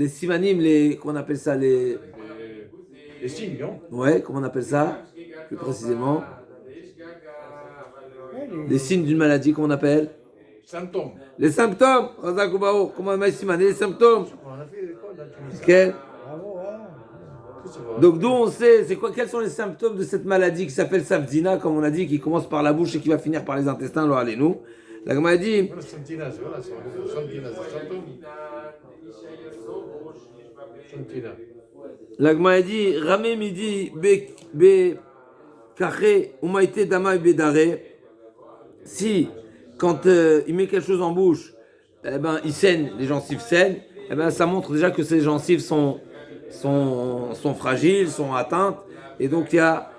simanim, qu'on appelle ça Les signes, non? Ouais, comment on appelle ça plus précisément? Les signes d'une maladie, comment on appelle? Symptômes. Les symptômes. Comment Maï Simane, les symptômes. On a fait l'école là, Okay. Donc d'où on sait, quels sont les symptômes de cette maladie qui s'appelle Safdina, comme on a dit, qui commence par la bouche et qui va finir par les intestins, alors allez-nous. La Gemara dit... La Gemara dit, Ramé midi be kaché umaïté dama bedare. Si, quand il met quelque chose en bouche, eh ben, il saigne, les gencives saignent, eh ben, ça montre déjà que ces gencives sont fragiles, sont atteintes, et donc il y a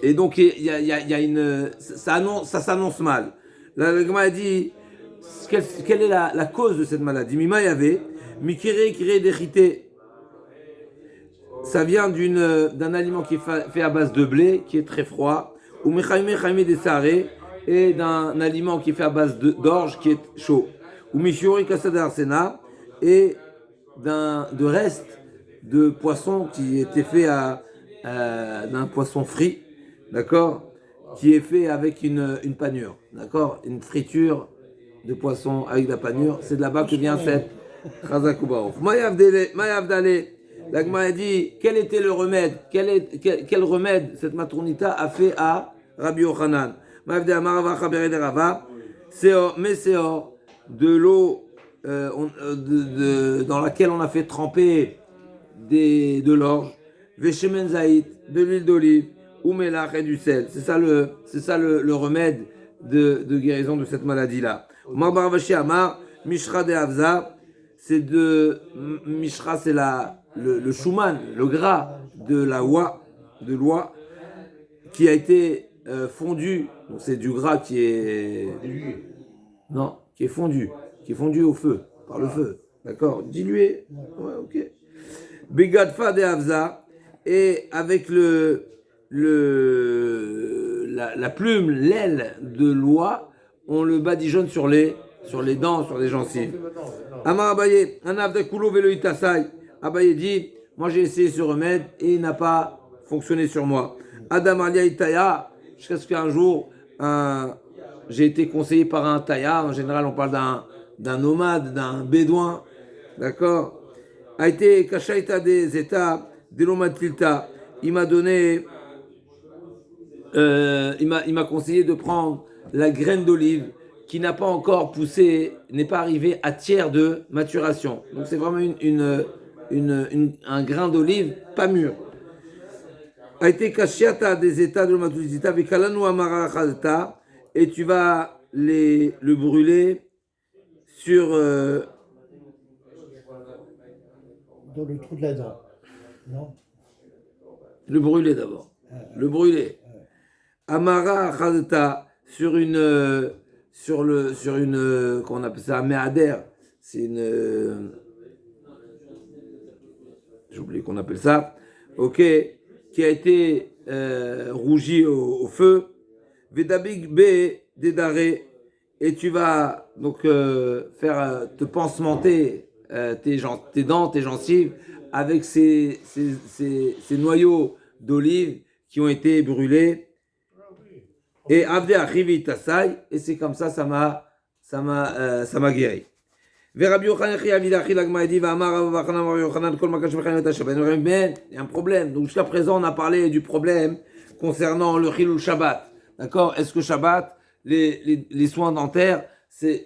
et donc il y a ça s'annonce mal. La Gemara a dit quelle est la cause de cette maladie. Mima yave mikire kire dechite. Ça vient d'un aliment qui est fait à base de blé, qui est très froid, ou mechaime des saré, et d'un aliment qui est fait à base d'orge, qui est chaud. Ou Mishiori Kasad Arsena, et de reste de poisson qui était fait d'un poisson frit, d'accord, qui est fait avec une panure, d'accord, une friture de poisson avec de la panure. C'est de là-bas que vient cette Chazakoubaof. Mayav Dale, la Gemara a dit quel était le remède, quel remède cette matronita a fait à Rabbi Yochanan. Mayav Dale Amarava Chabere de Rava, Meseor, de l'eau dans laquelle on a fait tremper de l'orge, Veshemen Zaït, de l'huile d'olive, ou Melach et du sel. C'est ça le remède de guérison de cette maladie-là. Marbar Vashi Amar, Mishra de Havza, Mishra, c'est le shuman, le gras de l'oie, qui a été fondu. Donc c'est du gras qui est fondu au feu, par le feu, d'accord, dilué, ouais, ok. Begadfa de Havza, et avec la plume, l'aile de l'oie, on le badigeonne sur les dents, sur les gencives. Amar Abaye, un avdakulo velo itasai. Abaye dit, moi j'ai essayé ce remède et il n'a pas fonctionné sur moi. Adam alia itaya, jusqu'à ce qu'un jour, j'ai été conseillé par un taïa. En général, on parle d'un nomade, d'un bédouin, d'accord. A été kashaita des états, des nomatilta. Il m'a donné il m'a conseillé de prendre la graine d'olive qui n'a pas encore poussé, n'est pas arrivé à tiers de maturation. Donc c'est vraiment un grain d'olive pas mûr. A été kashiata des états de maturité avec kalanu amara khalta, et tu vas le brûler sur Dans le trou de la dent. Non? le brûler d'abord. Le brûler. Amara khalta sur une qu'on appelle ça un meader. C'est une j'ai oublié qu'on appelle ça. OK, qui a été rougi au feu. Vedabig B dédaré, et tu vas donc faire te pansementer tes dents, tes gencives avec ces noyaux d'olive qui ont été brûlés. Et Avde Achivi Tassai, et c'est comme ça, ça m'a guéri. Il y a un problème. Donc jusqu'à présent, on a parlé du problème concernant le Chilul Shabbat. D'accord? Est-ce que Shabbat, les soins dentaires,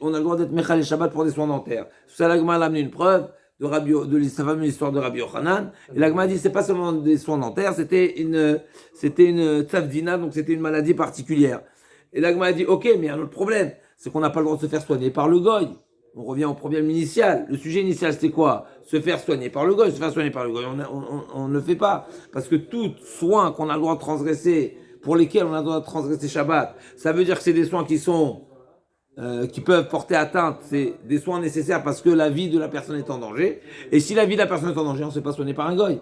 on a le droit d'être Mechal et Shabbat pour des soins dentaires? Ça, l'Agma a amené une preuve de sa fameuse histoire de Rabbi Yochanan. Et l'Agma a dit, c'est pas seulement des soins dentaires, c'était une tzavdina, donc c'était une maladie particulière. Et l'Agma a dit, ok, mais il y a un autre problème, c'est qu'on n'a pas le droit de se faire soigner par le goy. On revient au problème initial. Le sujet initial, c'était quoi? Se faire soigner par le goy. Se faire soigner par le goy, on ne le fait pas. Parce que tout soin qu'on a le droit de transgresser, pour lesquels on a le droit de transgresser Shabbat, ça veut dire que c'est des soins qui peuvent porter atteinte. C'est des soins nécessaires parce que la vie de la personne est en danger. Et si la vie de la personne est en danger, on ne se fait pas soigner par un goy.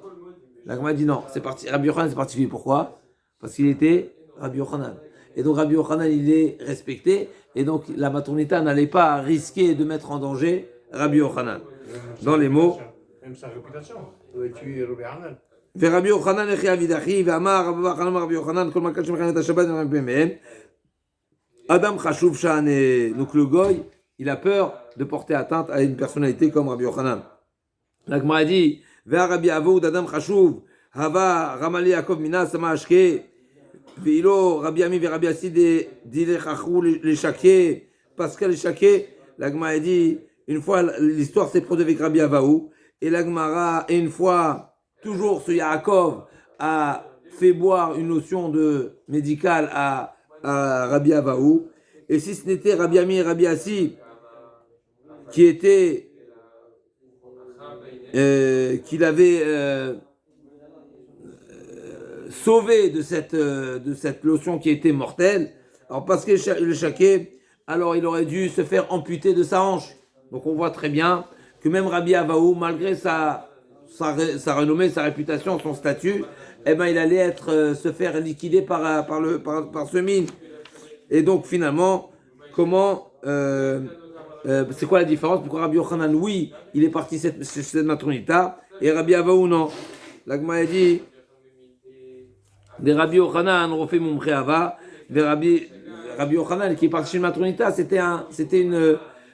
L'Agma dit non. Rabbi Yochanan, c'est particulier. Pourquoi? Parce qu'il était Rabbi Yochanan. Et donc Rabbi Yochanan, il est respecté. Et donc la maternité n'allait pas risquer de mettre en danger Rabbi Yochanan. Dans les mots. Même sa réputation. Il aurait tué Rabbi Yochanan. ורבי יוחנן יחי אביד אחי, ואמר רבי יוחנן, כל מכה שמכהן את השבת ומרפא מהם, Adam Chashuv Shane. Donc le goy, il a peur de porter atteinte à une personnalité comme Rabbi Yochanan. L'Agma a dit, Vea Rabbi Avoud Adam Chashuv, Hava Ramali Yaakov Mina Sama Ashke, Veilo Rabbi Ami Rabbi Assi Dile Chachou les Shake, Pascal les Shake. L'Agma a dit, une fois l'histoire s'est produite avec Rabbi Avaou, et l'Agmara, et une fois, toujours ce Yaakov a fait boire une notion de médicale à Rabbi Avaou, et si ce n'était Rabbi Ami et Rabbi Assi qui étaient qu'il avait sauvé de cette lotion qui était mortelle, alors parce que le chaquet, alors il aurait dû se faire amputer de sa hanche. Donc on voit très bien que même Rabbi Avaou, malgré sa renommée, sa réputation, son statut, eh ben il allait se faire liquider par ce mine. Et donc finalement, comment c'est quoi la différence? Pourquoi Rabbi Yochanan, oui, il est parti cette maternité, et Rabbi Avaou, non? L'Agma a dit, des Rabbi Yochanan, refait mon préava, des Rabbi Yochanan qui est parti chez le maternité,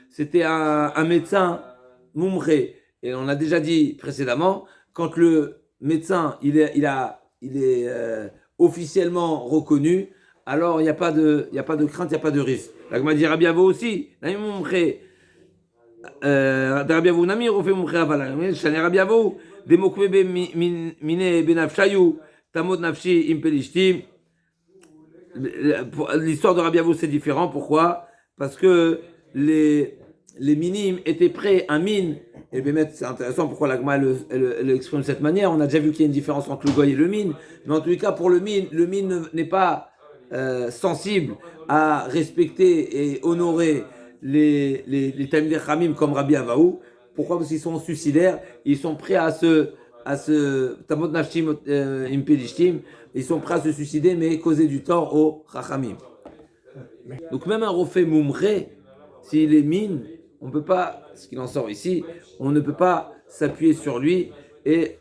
c'était un médecin moumré. Et on a déjà dit précédemment, quand le médecin il est officiellement reconnu, alors il n'y a pas de crainte, il n'y a pas de risque. L'Agma dit Rabbi Avo aussi, Rabbi Avo Nami refait mon préaval. Rabbi Avo, Demokwe mine benafshayu, tamod nafshi impelishtim. L'histoire de Rabbi Avo c'est différent. Pourquoi? Parce que les minimes étaient prêts, un mine. Et bien, c'est intéressant pourquoi l'Agma elle exprime de cette manière. On a déjà vu qu'il y a une différence entre le goy et le mine. Mais en tous les cas, pour le mine n'est pas sensible à respecter et honorer les Talmidei Chachamim comme Rabbi Avaou. Pourquoi? Parce qu'ils sont suicidaires. Ils sont prêts à se Tamod Nafshim Impelishtim. Ils sont prêts à se suicider, mais causer du tort aux Chachamim. Donc même un Rofé Moumré, s'il est mine, on ne peut pas, ce qu'il en sort ici, on ne peut pas s'appuyer sur lui. Et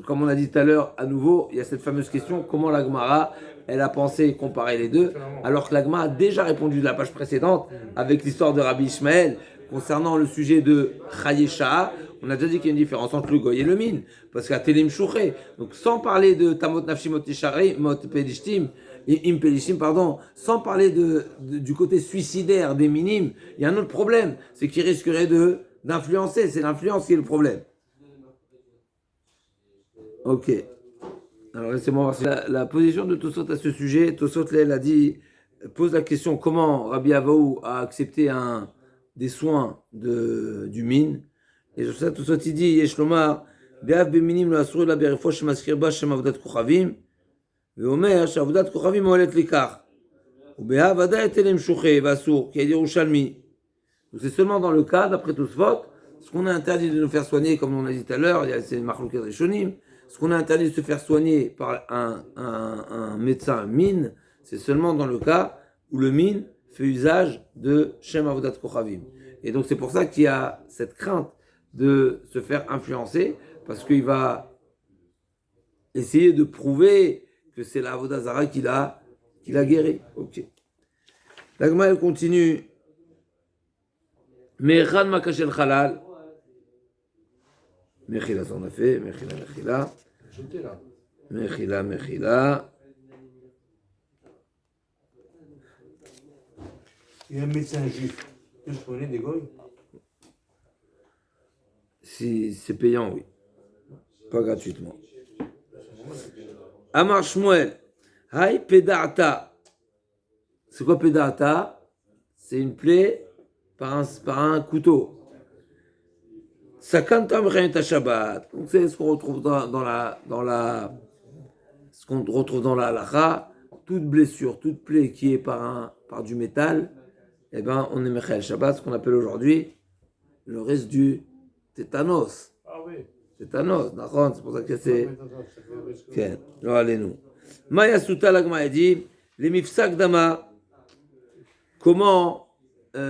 comme on a dit tout à l'heure, à nouveau, il y a cette fameuse question, comment la Gemara, elle a pensé comparer les deux, alors que la Gemara a déjà répondu de la page précédente avec l'histoire de Rabbi Ishmael concernant le sujet de Chayesha. On a déjà dit qu'il y a une différence entre le goy et le mine, parce qu'à Télim Chouché, donc sans parler de Tamot Nafshimot Tisharei, Mot Pelishtim, Im Pelishtim, pardon, sans parler du côté suicidaire des minimes, il y a un autre problème, c'est qu'ils risqueraient d'influencer, c'est l'influence qui est le problème. Ok. Alors laissez-moi voir la position de Tosot à ce sujet. Tosot a dit, pose la question comment Rabbi Avaou a accepté des soins du mine. Et sur ça, Tosot il dit, Yesh lomar, Be'av beminim lo asur la berefo shemaskir ba shem avodat kochavim, ve'omer sh'avodat kochavim olet likar. Ube'av ada et elem shuché v'asur, qui a dit Yerushalmi. Donc c'est seulement dans le cas, d'après Tosfot, ce qu'on a interdit de nous faire soigner, comme on a dit tout à l'heure, c'est Machlouket Rishonim, ce qu'on a interdit de se faire soigner par un médecin mine, c'est seulement dans le cas où le mine fait usage de Shem Avodat Kochavim. Et donc c'est pour ça qu'il y a cette crainte de se faire influencer, parce qu'il va essayer de prouver que c'est la Avodah Zara qu'il a guéri. Ok. La Gemara elle continue. Mechad Makashel Halal. Mechila, ça on a fait. Mechila. J'étais là. Mechila. Il y a un médecin juif. Tu soigner des goy? Si c'est payant, oui. Pas gratuitement. Amar Shmuel. Hay Pedata. C'est quoi Pedata? C'est une plaie par un couteau. Sakantam Reint Shabbat. Donc c'est ce qu'on retrouve ce qu'on retrouve dans la halakha. Toute blessure, toute plaie qui est par du métal, eh ben on est Mechel Shabbat, ce qu'on appelle aujourd'hui le risque du tétanos. Ah oui. Tétanos, d'accord, c'est pour ça que c'est. Ok, alors allez-nous. Maya Suta Lagma dit les mifsak dama. Comment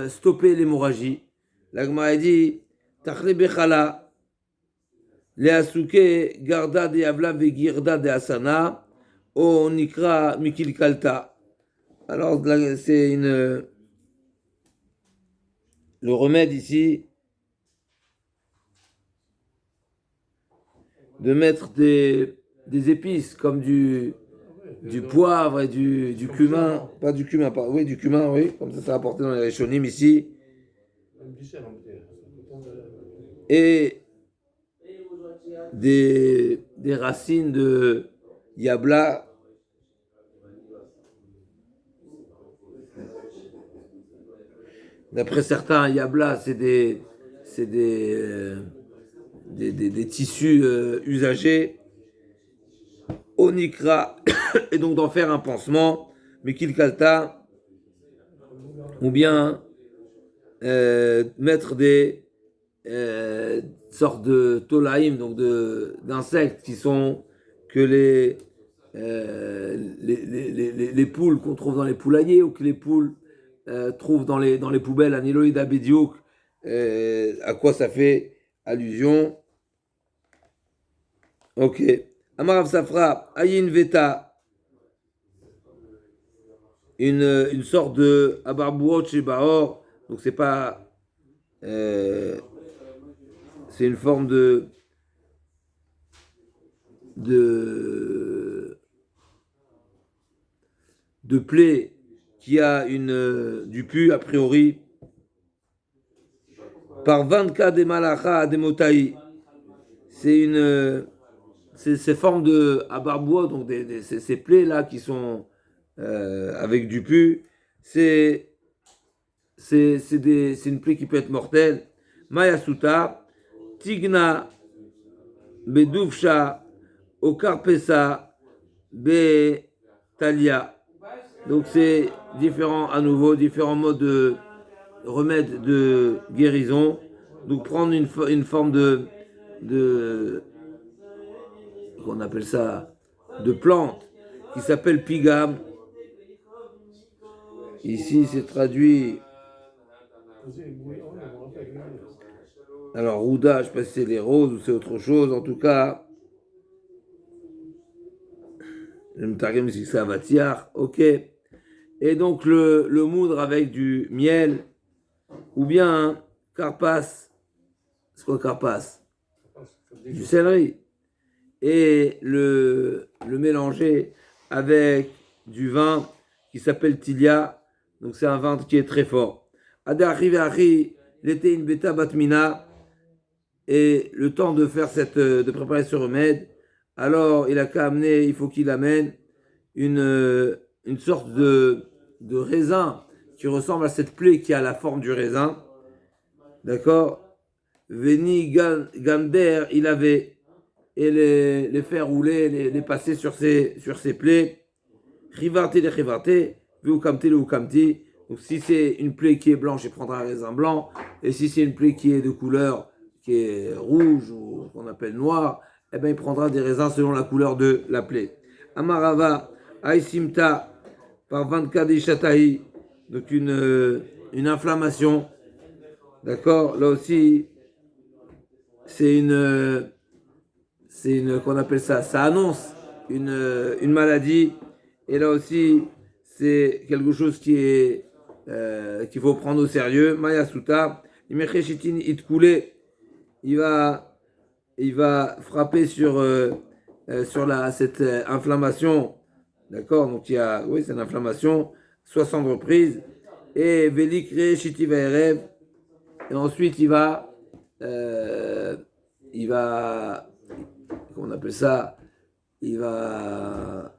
stopper l'hémorragie? L'Agma dit Tachli bechala leasuke garda de avla vegirda de asana o nikra mikil kalta. Alors c'est le remède ici de mettre des épices comme du poivre et du cumin, pas du cumin, oui, du cumin, oui, comme ça apporté dans les Rishonim ici, et des racines de yabla. D'après certains, yabla, c'est des tissus usagés. Onikra, et donc d'en faire un pansement, Mekil Kalta, ou bien mettre des sortes de tolaïm, donc d'insectes qui sont que les poules qu'on trouve dans les poulaillers ou que les poules trouvent dans les poubelles, Aniloïda Bediouk, à quoi ça fait allusion. Ok. Amarav Safra, Ayin Veta, une sorte de Abarbouot chez Baor, donc c'est pas. C'est une forme de plaie qui a du pu, a priori, par 20 des malacha des motaï. C'est ces formes de abarbois, donc ces plaies-là qui sont avec du pu, c'est une plaie qui peut être mortelle. Mayasuta, Tigna, Beduvsha, Okarpesa, Betalia. Donc c'est différents modes de remède de guérison. Donc prendre une forme de qu'on appelle ça, de plante, qui s'appelle pigam. Ici, c'est traduit. Alors, rouda, je ne sais pas si c'est les roses ou c'est autre chose. En tout cas, le Mtargem, c'est que c'est avatiar. Ok. Et donc, le moudre avec du miel, ou bien carpas. C'est quoi carpas? du céleri, et le mélanger avec du vin qui s'appelle Tilia. Donc c'est un vin qui est très fort. L'été une bêta batmina, et le temps de faire de préparer ce remède, alors il a qu'à amener, il faut qu'il amène une sorte de raisin qui ressemble à cette plaie qui a la forme du raisin. D'accord? Veni Gander, il avait, et les faire rouler, les passer sur ses plaies. Rivarté les rivarté, Vukamti le Vukamti. Donc si c'est une plaie qui est blanche, il prendra un raisin blanc. Et si c'est une plaie qui est de couleur, qui est rouge ou qu'on appelle noire, eh ben il prendra des raisins selon la couleur de la plaie. Amarava, Aïsimta, par Vankadi Shatahi, donc une inflammation. D'accord? Là aussi, c'est qu'on appelle ça annonce une maladie. Et là aussi, c'est quelque chose qu'il faut prendre au sérieux. Maya Suta, il va frapper sur cette inflammation. D'accord? Donc oui, c'est une inflammation, 60 reprises. Et Velikre Shiti Vaerev. Et ensuite, comment on appelle ça? Il va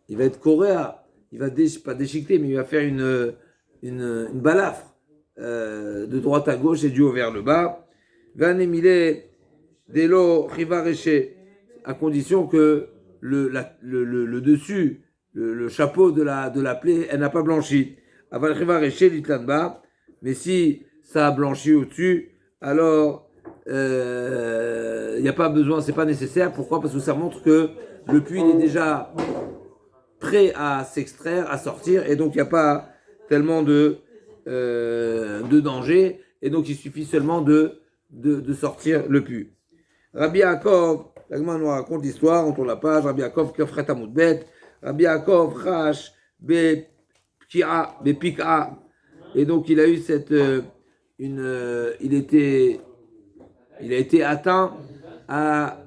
être coréen, il va pas déchiqueter, mais il va faire une balafre de droite à gauche et du haut vers le bas. Van Emile Delo Rivareche, à condition que le dessus, le chapeau de la plaie, elle n'a pas blanchi. Aval Rivareche l'itlanba, mais si ça a blanchi au-dessus, alors il n'y a pas besoin, c'est pas nécessaire. Pourquoi? Parce que ça montre que le puits il est déjà prêt à s'extraire, à sortir, et donc il n'y a pas tellement de danger, et donc il suffit seulement de sortir le puits. Rabbi Yaakov, l'Agma nous raconte l'histoire, on tourne la page, Rabbi Yaakov, Kafret Amoudbet, Rabbi Yaakov, Rash, Bepika, et donc il a eu il a été atteint à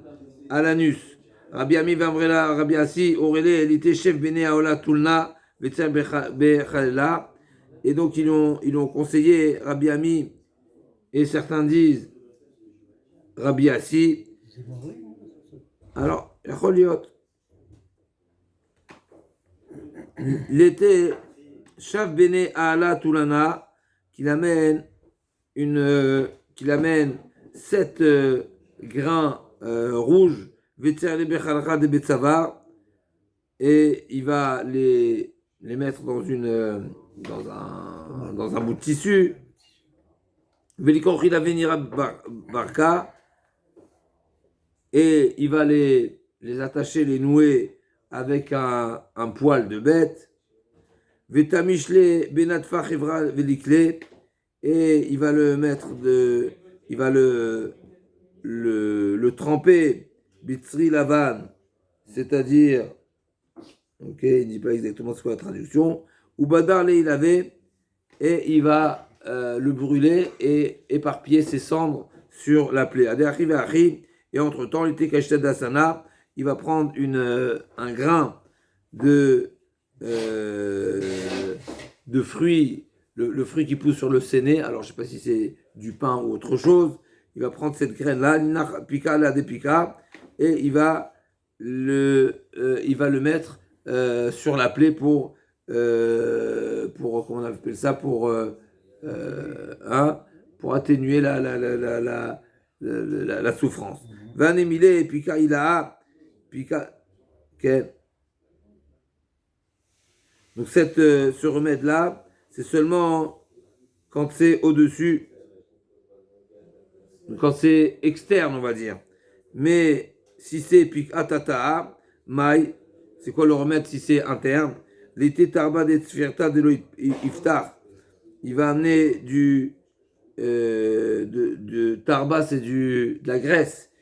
l'anus. Rabbi Ami Vamrela, Rabbi Assi, Aurélé, il était chef Bene Aola Tulna, Betzer Bechalela. Et donc ils ont conseillé Rabbi Ami, et certains disent Rabbi Assi. Alors, Yacholiot. Il était chef Bene Aola Tulana, qu'il amène 7 grains rouges. Et il va les mettre dans un bout de tissu. Et il va les attacher, les nouer avec un poil de bête. Et il va le mettre il va le tremper Bitsri Lavan, c'est-à-dire, ok, il ne dit pas exactement ce qu'est la traduction, ou Badar il avait, et il va le brûler et éparpiller ses cendres sur la plaie. Et entre-temps, il était caché d'Asana, il va prendre un grain de fruits, le fruit qui pousse sur le séné, alors je ne sais pas si c'est du pain ou autre chose, il va prendre cette graine-là, et il va le mettre sur la plaie pour comment on appelle ça, pour atténuer la souffrance. Van Emile, Pika Ilaha, Pika. Donc ce remède-là, c'est seulement quand c'est au-dessus, quand c'est externe, on va dire. Mais si c'est Pikatata, Maï, c'est quoi le remède si c'est interne? L'été Tarba de Tsfirta de l'Iftar. Il va amener de Tarba, c'est de la graisse,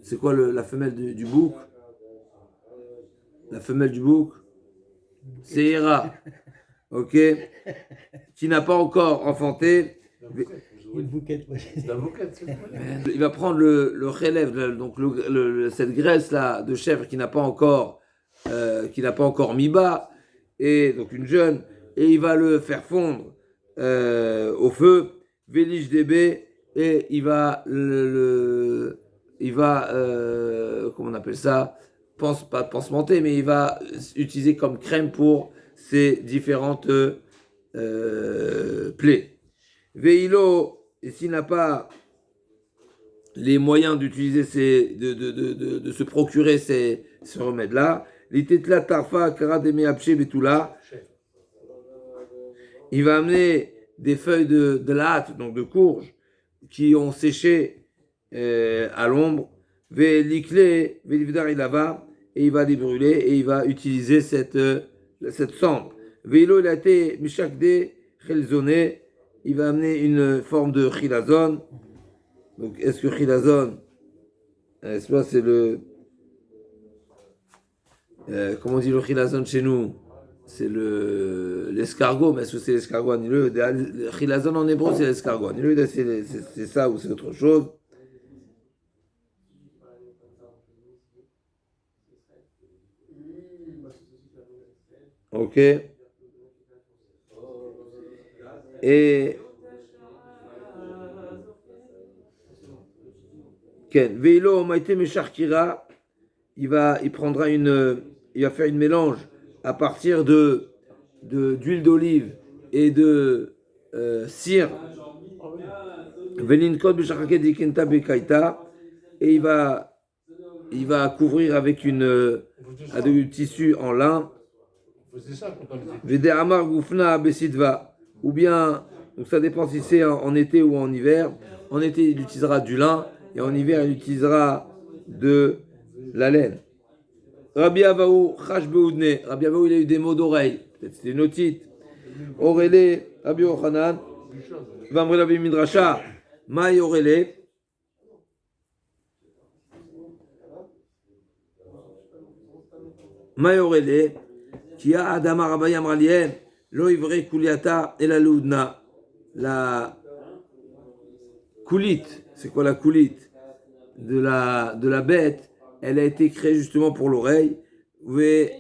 c'est quoi la femelle du bouc? La femelle du bouc? C'est Hera. ok, qui n'a pas encore enfanté, Une bouquette, ouais. La bouquette, c'est le poney. il va prendre le relève, donc cette graisse-là de chèvre qui n'a pas encore mis bas, et donc une jeune, et il va le faire fondre au feu, Vélige DB, et il va comment on appelle ça, pas pansementer, mais il va utiliser comme crème pour ces différentes plaies. Veilo, et s'il n'a pas les moyens d'utiliser de se procurer ce remède-là, l'itetla tarfa karademe apche betula, il va amener des feuilles de latte, donc de courge, qui ont séché à l'ombre, velikle, velivdar ilava, et il va les brûler et il va utiliser cette cendre. Veilo il a été mishakde chelzoné, il va amener une forme de chilazone. Donc, est-ce que chilazone, c'est le. Comment on dit le chilazone chez nous? C'est l'escargot, mais est-ce que c'est l'escargot annulé? Le chilazone en hébreu, c'est l'escargot annulé, c'est ça ou c'est autre chose? Ok. Et. Ken. Veilo maïté mesharkira, il va faire une mélange à partir d'huile d'olive et de cire. Velinkot b'shachaket dikenta bekaita, et il va couvrir avec du tissu en lin. On faisait ça quand on était petits. Vede amar gufna besidva, ou bien, donc ça dépend si c'est en été ou en hiver. En été, il utilisera du lin, et en hiver, il utilisera de la laine. Rabbi Avaou, Chash Beoudne, Rabbi Avaou, il a eu des maux d'oreille, peut-être c'était une otite. Orele, Rabbi Ochanan, Vamre Rabbi Midrasha, Maï Orele. Maï Orele, qui a Adama Rabbi Amralien, Lo Ivre Kuliata et la Loudna. La coulite, c'est quoi la coulite de la bête? Elle a été créée justement pour l'oreille. Ve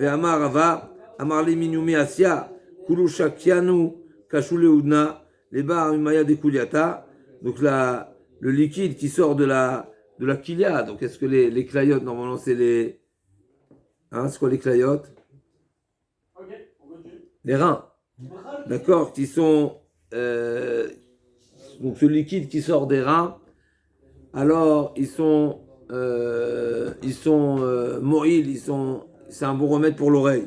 Amar Rava, Amarli Minumi Asia, Kulu Shakianu, Kashule Udna, les bar Maya de Kuliata. Donc le liquide qui sort de la kilia. Donc est-ce que les clayotes, normalement c'est les. Hein, c'est quoi les clayotes? Les reins. D'accord, qui sont. Donc ce liquide qui sort des reins, alors ils sont moïles, c'est un bon remède pour l'oreille.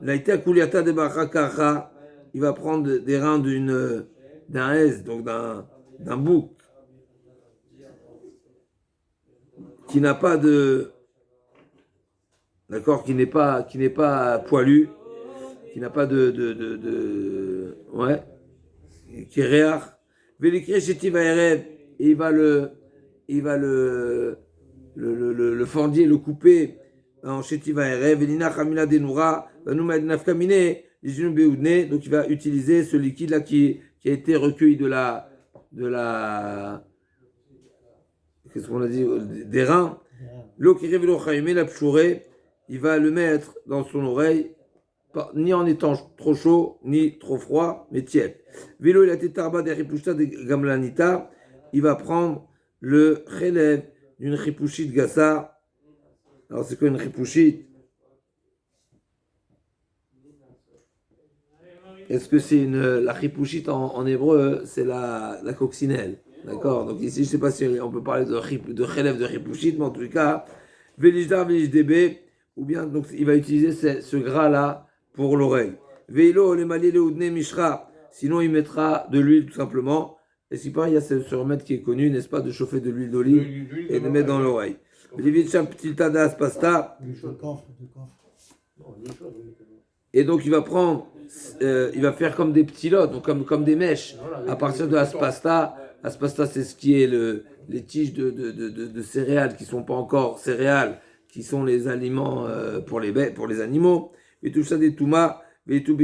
Laïta kuliata de barakacha, il va prendre des reins d'un ès, donc d'un bouc, qui n'a pas de, d'accord, qui n'est pas poilu, qui n'a pas ouais, qui est réar. Vélikre shetiva erev, et il va le fendier, le couper en shetiva erev. Velina chamila denura, vanumed nafkamine, l'ijunu beoudne. Donc il va utiliser ce liquide là qui a été recueilli de la qu'est-ce qu'on a dit, des reins. L'eau qui révèle la pchouré, il va le mettre dans son oreille, ni en étant trop chaud, ni trop froid, mais tiède. Vélo, il a été tarba des ripushta de gamlanita, il va prendre le relève d'une ripushit gassa. Alors, c'est quoi une ripushit? Est-ce que c'est la ripushit en hébreu, c'est la coccinelle? D'accord? Donc, ici, je ne sais pas si on peut parler de relève de ripushit, mais en tout cas, Vélijdar, Vélijdébé, ou bien, donc, il va utiliser ce gras-là pour l'oreille. Veilo, les maliers, les oudne, mishra. Sinon, il mettra de l'huile tout simplement. Et si pas, il y a ce remède qui est connu, n'est-ce pas, de chauffer de l'huile d'olive et de mettre dans l'oreille. Et donc, il va prendre, il va faire comme des petits lots, donc comme des mèches, à partir de l'aspasta. L'aspasta, c'est ce qui est les tiges de céréales qui ne sont pas encore céréales, qui sont les aliments pour les animaux. Et tout ça des toumas, Veitu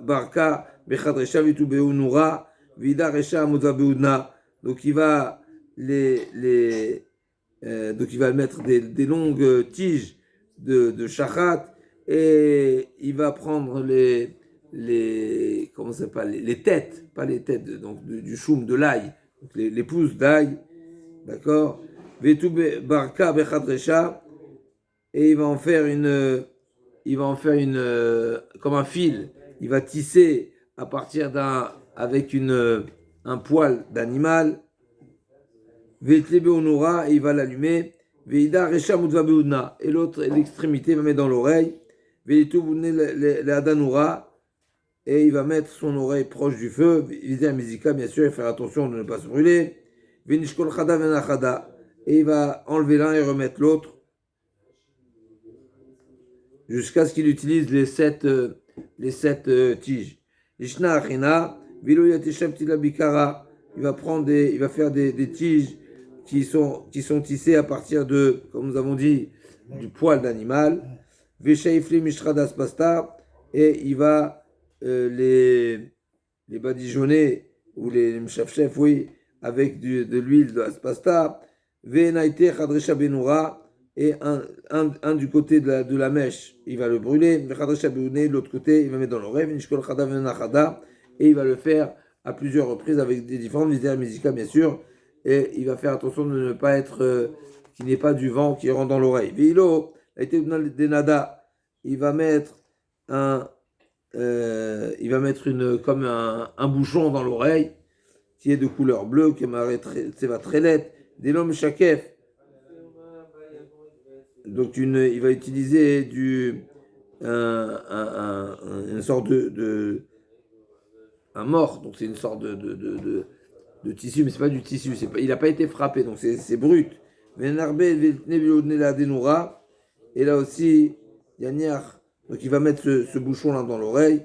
barka, bechad resha, veitu beunura, vida resha amodva beudna. Donc il va donc il va mettre des longues tiges de shachat et il va prendre comment ça s'appelle, les têtes, pas les têtes, donc du choum, de l'ail, donc les pousses d'ail, d'accord. Veitu barka, bechad resha, et il va en faire comme un fil. Il va tisser à partir avec un poil d'animal. Veitlebe onora, et il va l'allumer. Veida resha mudva beudna, et l'autre, l'extrémité, il va mettre dans l'oreille. Veitu bune le adanura, et il va mettre son oreille proche du feu. Viser la musica, bien sûr, et faire attention de ne pas se brûler. Venishkol chada venachada, et il va enlever l'un et remettre l'autre, jusqu'à ce qu'il utilise les sept tiges. Ishna achina, vilo yateshem tila bikara, il va faire des tiges qui sont tissées à partir de, comme nous avons dit, du poil d'animal. Veshaifli mishradas pasta, et il va les badigeonner, ou les mshafshef, oui, avec de l'huile de aspasta. Venaite chadresha benura, et un du côté de la mèche, il va le brûler. L'autre côté, il va mettre dans l'oreille. Et il va le faire à plusieurs reprises avec des différentes visières musicales, bien sûr. Et il va faire attention de ne pas être, qu'il n'y ait pas du vent qui rentre dans l'oreille. Vilo, a été des nada. Il va mettre comme un bouchon dans l'oreille qui est de couleur bleue, qui va très laide. Des l'homme shakef. Donc il va utiliser une sorte un mort, donc c'est une sorte de tissu, mais c'est pas du tissu, il n'a pas été frappé, donc c'est brut. Et là aussi, Yaniar, donc il va mettre ce bouchon là dans l'oreille,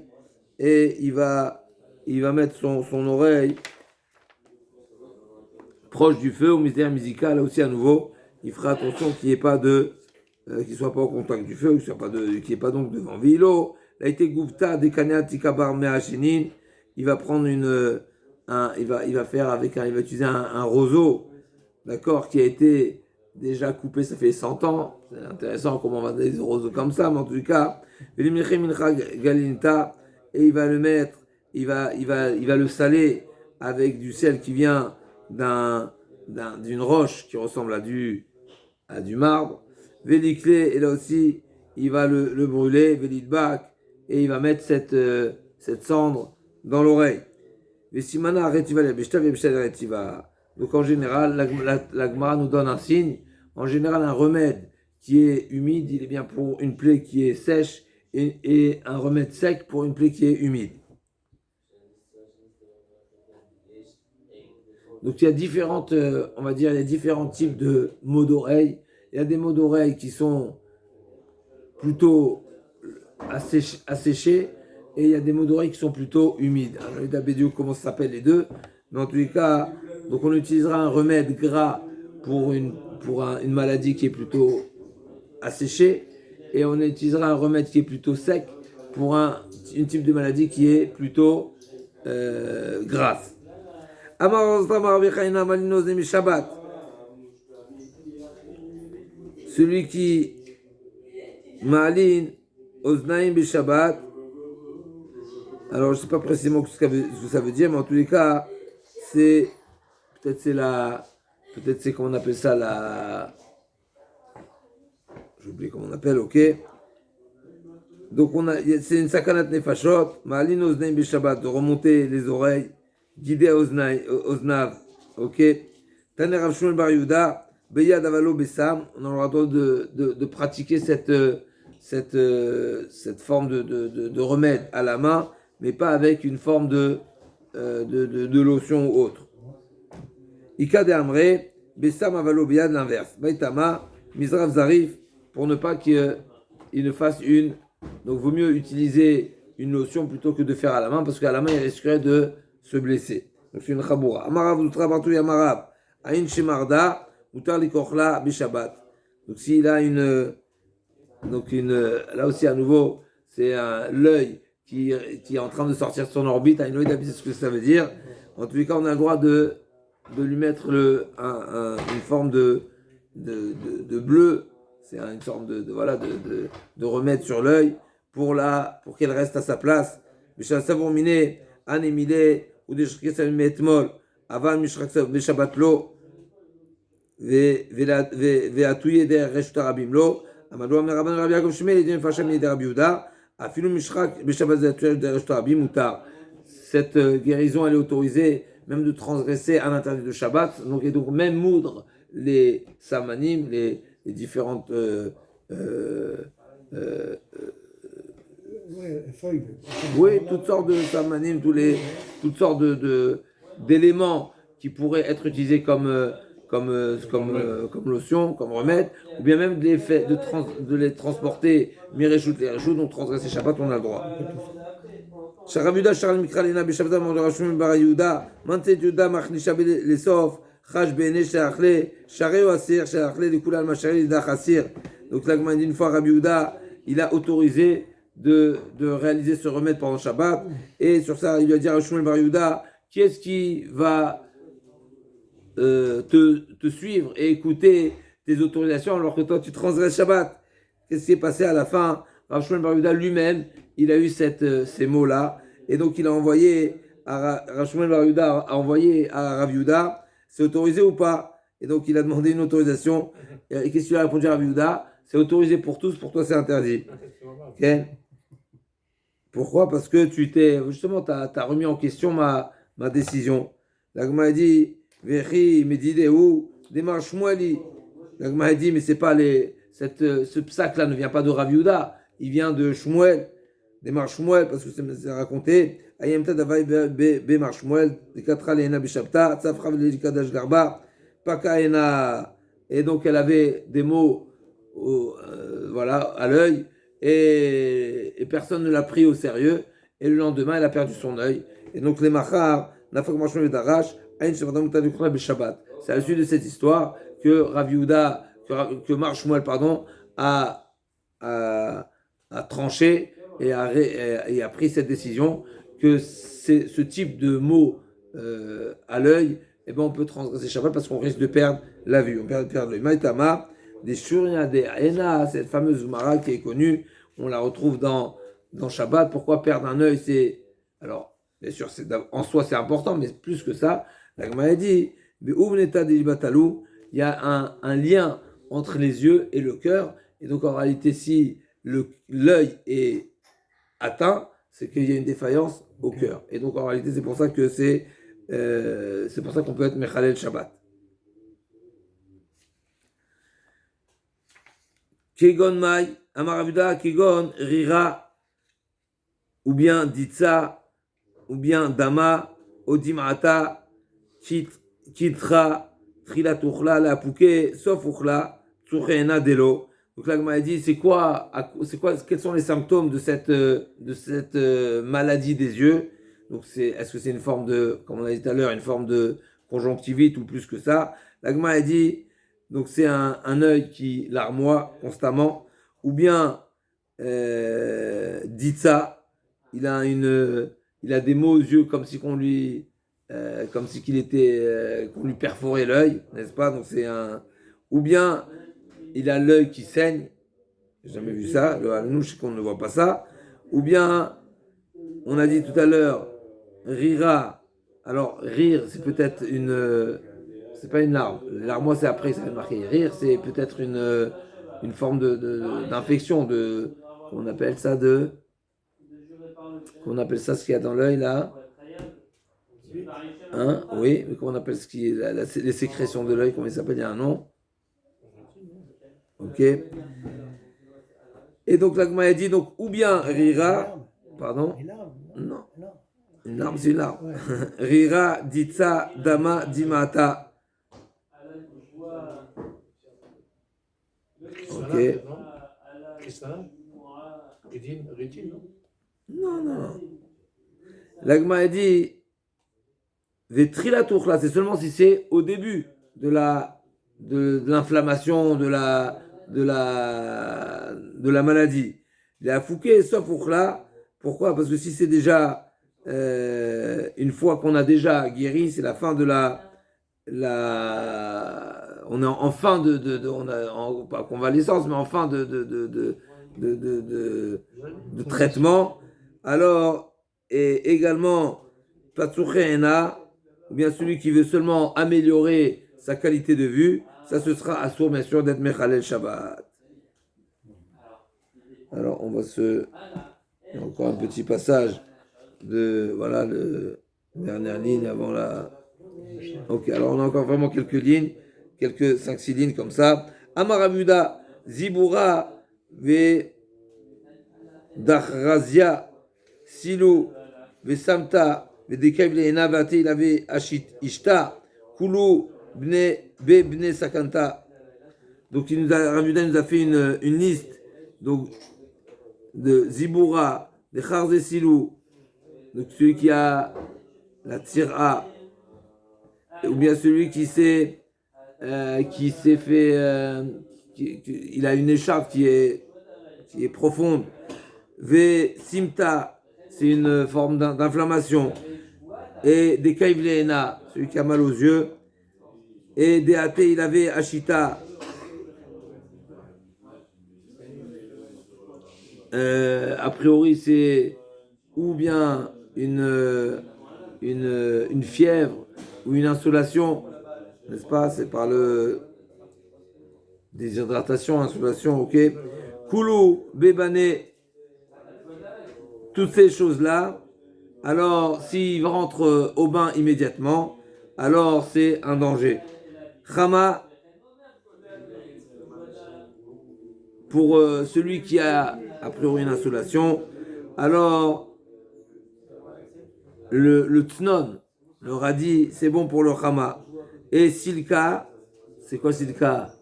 et il va mettre son oreille proche du feu, au mystère musical, là aussi à nouveau, il fera attention qu'il n'y ait pas qu'il soit pas au contact du feu, qu'il n'y ait pas donc de vent. Vilo, il a été goufta des tikabar meachinin, il va prendre il va utiliser un roseau, d'accord, qui a été déjà coupé, ça fait 100 ans. C'est intéressant comment on va donner des roseaux comme ça, mais en tout cas, et il va le mettre, il va le saler avec du sel qui vient d'une roche qui ressemble à du marbre. Véliclé, et là aussi, il va le brûler, Vélidbak, et il va mettre cette cendre dans l'oreille. Vesimana retiva retiva. Donc en général, la Gemara nous donne un signe. En général, un remède qui est humide, il est bien pour une plaie qui est sèche, et un remède sec pour une plaie qui est humide. Donc il y a différents types de maux d'oreille. Il y a des maux d'oreille qui sont plutôt asséchés, et il y a des maux d'oreille qui sont plutôt humides. Alors, il y a comment ça s'appelle les deux, mais en tous les cas, donc on utilisera un remède gras pour une maladie qui est plutôt asséchée, et on utilisera un remède qui est plutôt sec pour une type de maladie qui est plutôt grasse. Celui qui ma'alin oznaim b'Shabbat, alors je ne sais pas précisément ce que ça veut dire, mais en tous les cas, peut-être c'est comment on appelle ça, j'ai oublié comment on appelle, ok. Donc c'est une sakanat nefashot, ma'alin oznaim b'Shabbat, de remonter les oreilles, guider oznav, ok. Taner Rav Shmuel Bar Yehuda, Beyad Avalo Bessam, on aura le droit de pratiquer cette forme de remède à la main, mais pas avec une forme de lotion ou autre. Ika de Amre, Bessam Avalo Beyad, l'inverse. Baitama, Mizrav Zarif, pour ne pas qu'il ne fasse une. Donc, vaut mieux utiliser une lotion plutôt que de faire à la main, parce qu'à la main, il risquerait de se blesser. Donc, c'est une chaboura. Amarav Lutra Bartou Yamarav, Aïn Shemarda, Utar Likochla Bishabbat. Donc s'il a là aussi à nouveau, c'est l'œil qui est en train de sortir de son orbite, un œil c'est ce que ça veut dire. En tous les cas, on a le droit de lui mettre une forme de bleu, c'est une sorte de remettre sur l'œil pour qu'elle reste à sa place. Savon miné, anémilé, ou des metmol, avant Mishabbat lo, והתויה דרך רשות הרבים לא, המדוע אומר רבן רבי יעקב שמואל ידין מפרשה מידי רבי יהודה, אפילו משחק בשבת זה התויה דרך רשות הרבים מותר. Cette guérison elle est autorisée même de transgresser un interdit de Shabbat, et donc même moudre les samanim, les différentes feuilles. Oui, toutes sortes de samanim, toutes sortes d'éléments qui pourraient être utilisés comme lotion, comme remède, ou bien même de les transporter, mirechout les rechout, donc transgresser Shabbat, on a le droit. Sharav Yuda, Sharal Mikra, Lena, Beshabbat, Mandorashum, Bara Yuda, Mantet Yuda, Machnisha, Lesof, Chash, Bene, Shalachle, Shareo Asir, Shalachle, de Kulal, Machari, Dach Asir. Donc là, une fois, Rabbi Yuda, il a autorisé de réaliser ce remède pendant Shabbat, et sur ça, il lui a dit à Shmuel Bar Yuda, qui est-ce qui va te suivre et écouter tes autorisations alors que toi tu transgresses Shabbat? Qu'est-ce qui s'est passé à la fin? Rav Shmuel Bar Yehuda lui-même, il a eu ces mots-là, et donc il a envoyé Rav Shmuel Bar Yehuda a envoyé à Rav Yehuda, c'est autorisé ou pas? Et donc il a demandé une autorisation, et qu'est-ce qu'il a répondu à Rav Yehuda? C'est autorisé pour tous, pour toi c'est interdit. Okay? Pourquoi? Parce que t'as remis en question ma décision. L'Agma a dit Vechi, Medideu, démarche Shmueli. L'Agma a dit, mais c'est pas ce psaque-là ne vient pas de Rav Yehuda, il vient de Shmuel. Démarche Shmuel, parce que c'est raconté. Ayemta davai bemar Shmuel, dekatra leena bishabta, tzafra velikadash garba, pakaena. Et donc elle avait des mots à l'œil, et personne ne l'a pris au sérieux. Et le lendemain, elle a perdu son œil. Et donc les machar, nafak mashmuel darash, c'est à la suite de cette histoire que Rav Yehuda, que Mar Shmuel, a tranché et a pris cette décision que c'est ce type de mot à l'œil, on peut transgresser Shabbat parce qu'on risque de perdre la vue, on perd l'œil. Maïtama, des Shuria, des Aena, cette fameuse Mara qui est connue, on la retrouve dans Shabbat. Pourquoi perdre un œil? Alors, bien sûr, en soi c'est important, mais plus que ça, la Gemara a dit, il y a un lien entre les yeux et le cœur, et donc en réalité, si l'œil est atteint, c'est qu'il y a une défaillance au cœur. Et donc en réalité, c'est pour ça que c'est pour ça qu'on peut être Mechalel Shabbat. Kegon Mai, Amaravuda, Kegon, Rira, ou bien Ditsa, ou bien Dama, Odimata, Kitra, Trilat Ukhla, La Pouké, sauf Ukhla, Tsukhena Delo. Donc là, m'a dit, quels sont les symptômes de cette maladie des yeux? Donc est-ce que c'est une forme de, comme on a dit tout à l'heure, une forme de conjonctivite ou plus que ça? L'agma a dit, donc c'est un œil qui larmoie constamment, ou bien Ditsa, il a des maux aux yeux comme si qu'on lui qu'on lui perforait l'œil, n'est-ce pas? Donc ou bien il a l'œil qui saigne, j'ai jamais vu ça, nous je sais qu'on ne voit pas ça, ou bien on a dit tout à l'heure rira. Alors rire c'est peut-être c'est pas une larme, larme c'est après ça va marquer, rire c'est peut-être une forme d'infection, on appelle ça ce qu'il y a dans l'œil là. Hein? Oui, mais comment on appelle ce qui est les sécrétions de l'œil, comment il s'appelle? Il y a un nom. Ok. Et donc l'agma a dit donc ou bien rira, pardon. Non. Une larme, c'est une larme. Rira, ditsa, dama, dimata. Ok. Non. L'agma a dit Vetrilatouchla, c'est seulement si c'est au début de l'inflammation, de la maladie. Il a fouqué sauf Ukhla. Pourquoi? Parce que si c'est déjà une fois qu'on a déjà guéri, c'est la fin de on est en fin on a pas convalescence, mais en fin de traitement. Alors, et également, Patsukhena, ou bien celui qui veut seulement améliorer sa qualité de vue, ça ce sera assour bien sûr d'être Mechalel Shabbat. Alors, il y a encore un petit passage voilà, dernière ligne avant la. Ok, alors on a encore vraiment quelques lignes, quelques 5-6 lignes comme ça. Amaramuda, Zibura, Ve Dachrazia, Silou, Ve Samta, Ve Dekavle Enavate, il avait Ishta, Kulu, Bne Sakanta. Donc Ramuda nous a fait une liste donc, de Zibura, de Charze Silou, donc celui qui a la tira, ou bien celui qui s'est fait, il a une écharpe qui est profonde. V simta, c'est une forme d'inflammation. Et des kaivleena, celui qui a mal aux yeux. Et des athées, il avait ashita. A priori, c'est ou bien une fièvre ou une insolation, n'est-ce pas? C'est par déshydratation, insolation, ok. Kulu, bébane, toutes ces choses-là. Alors, s'il rentre au bain immédiatement, alors c'est un danger. Chama, pour celui qui a priori une insolation, alors le tnon, le radis, c'est bon pour le chama. Et silka, c'est quoi silka?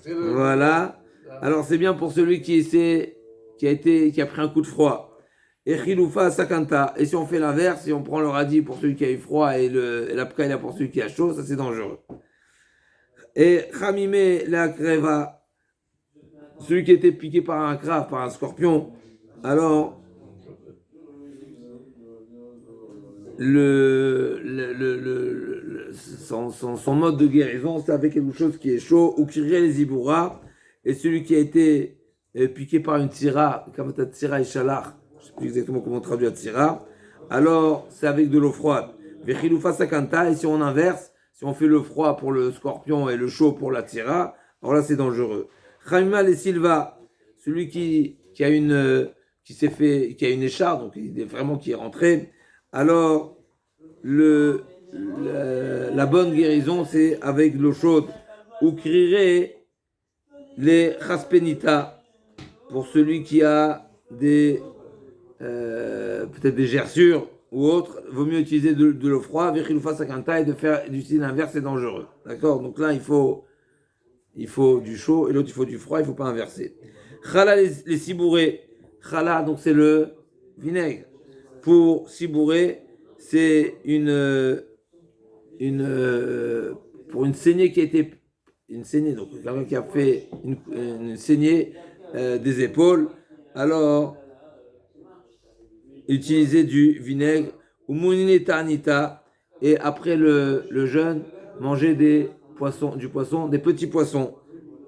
Voilà. Alors c'est bien pour celui qui a pris un coup de froid. Et chiloufa sakanta. Et si on fait l'inverse, si on prend le radis pour celui qui a eu froid et la pkaïla pour celui qui a chaud, ça c'est dangereux. Et chamime la kreva, celui qui a été piqué par un crabe, par un scorpion, alors son mode de guérison, c'est avec quelque chose qui est chaud, ou qui rit les ibouras, et celui qui a été piqué par une tira, comme ta tira et chalach, je ne sais plus exactement comment traduire tira, alors c'est avec de l'eau froide. Vechiloufa sakanta, et si on inverse, si on fait le froid pour le scorpion et le chaud pour la tira, alors là c'est dangereux. Chamima et Silva, celui qui a une écharpe, donc il est vraiment qui est rentré, alors la bonne guérison c'est avec l'eau chaude. Ou crierait les chaspenita pour celui qui a peut-être des gerçures ou autre, vaut mieux utiliser de l'eau froide, vechiloufa sakanta, et d'utiliser l'inverse c'est dangereux. D'accord? Donc là il faut du chaud et l'autre il faut du froid, il ne faut pas inverser. Chala les cibourés. Chala, donc c'est le vinaigre. Pour cibouré, c'est pour une saignée qui a été une saignée, donc quelqu'un qui a fait une saignée des épaules, alors utiliser du vinaigre ou mounine tanita, et après le jeûne, manger du poisson, des petits poissons.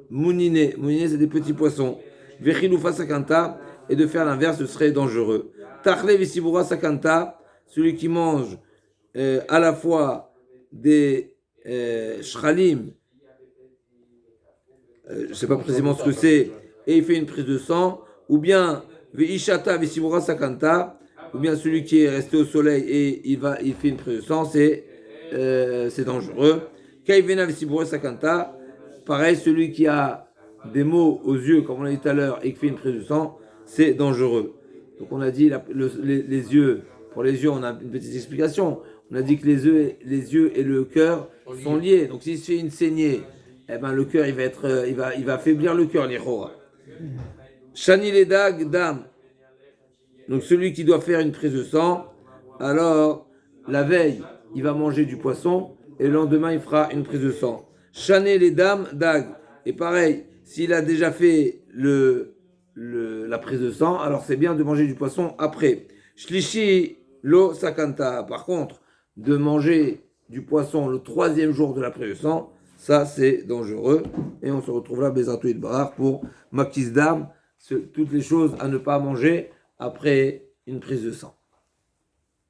Mounine c'est des petits poissons. Vechiloufa sakanta, et de faire l'inverse, ce serait dangereux. Tachle visibura sakanta, celui qui mange à la fois des shralim, je ne sais pas précisément ce que c'est, et il fait une prise de sang, ou bien veishata visibura sakanta, ou bien celui qui est resté au soleil et il fait une prise de sang, c'est dangereux. Kaivena visibura sakanta, pareil, celui qui a des maux aux yeux, comme on l'a dit tout à l'heure, et qui fait une prise de sang, c'est dangereux. Donc on a dit les yeux, pour les yeux on a une petite explication. On a dit que les yeux et le cœur sont liés. Donc s'il se fait une saignée, eh ben le cœur il va affaiblir le cœur, l'Ichora. Shani ledag dam. Donc celui qui doit faire une prise de sang, alors la veille il va manger du poisson et le lendemain il fera une prise de sang. Shani les dames dag. Et pareil, s'il a déjà fait la prise de sang, alors c'est bien de manger du poisson après. Shlishi lo sakanta. Par contre, de manger du poisson le 3e jour de la prise de sang, ça c'est dangereux. Et on se retrouvera Bezatou Idbarar pour Makis Dam, toutes les choses à ne pas manger après une prise de sang.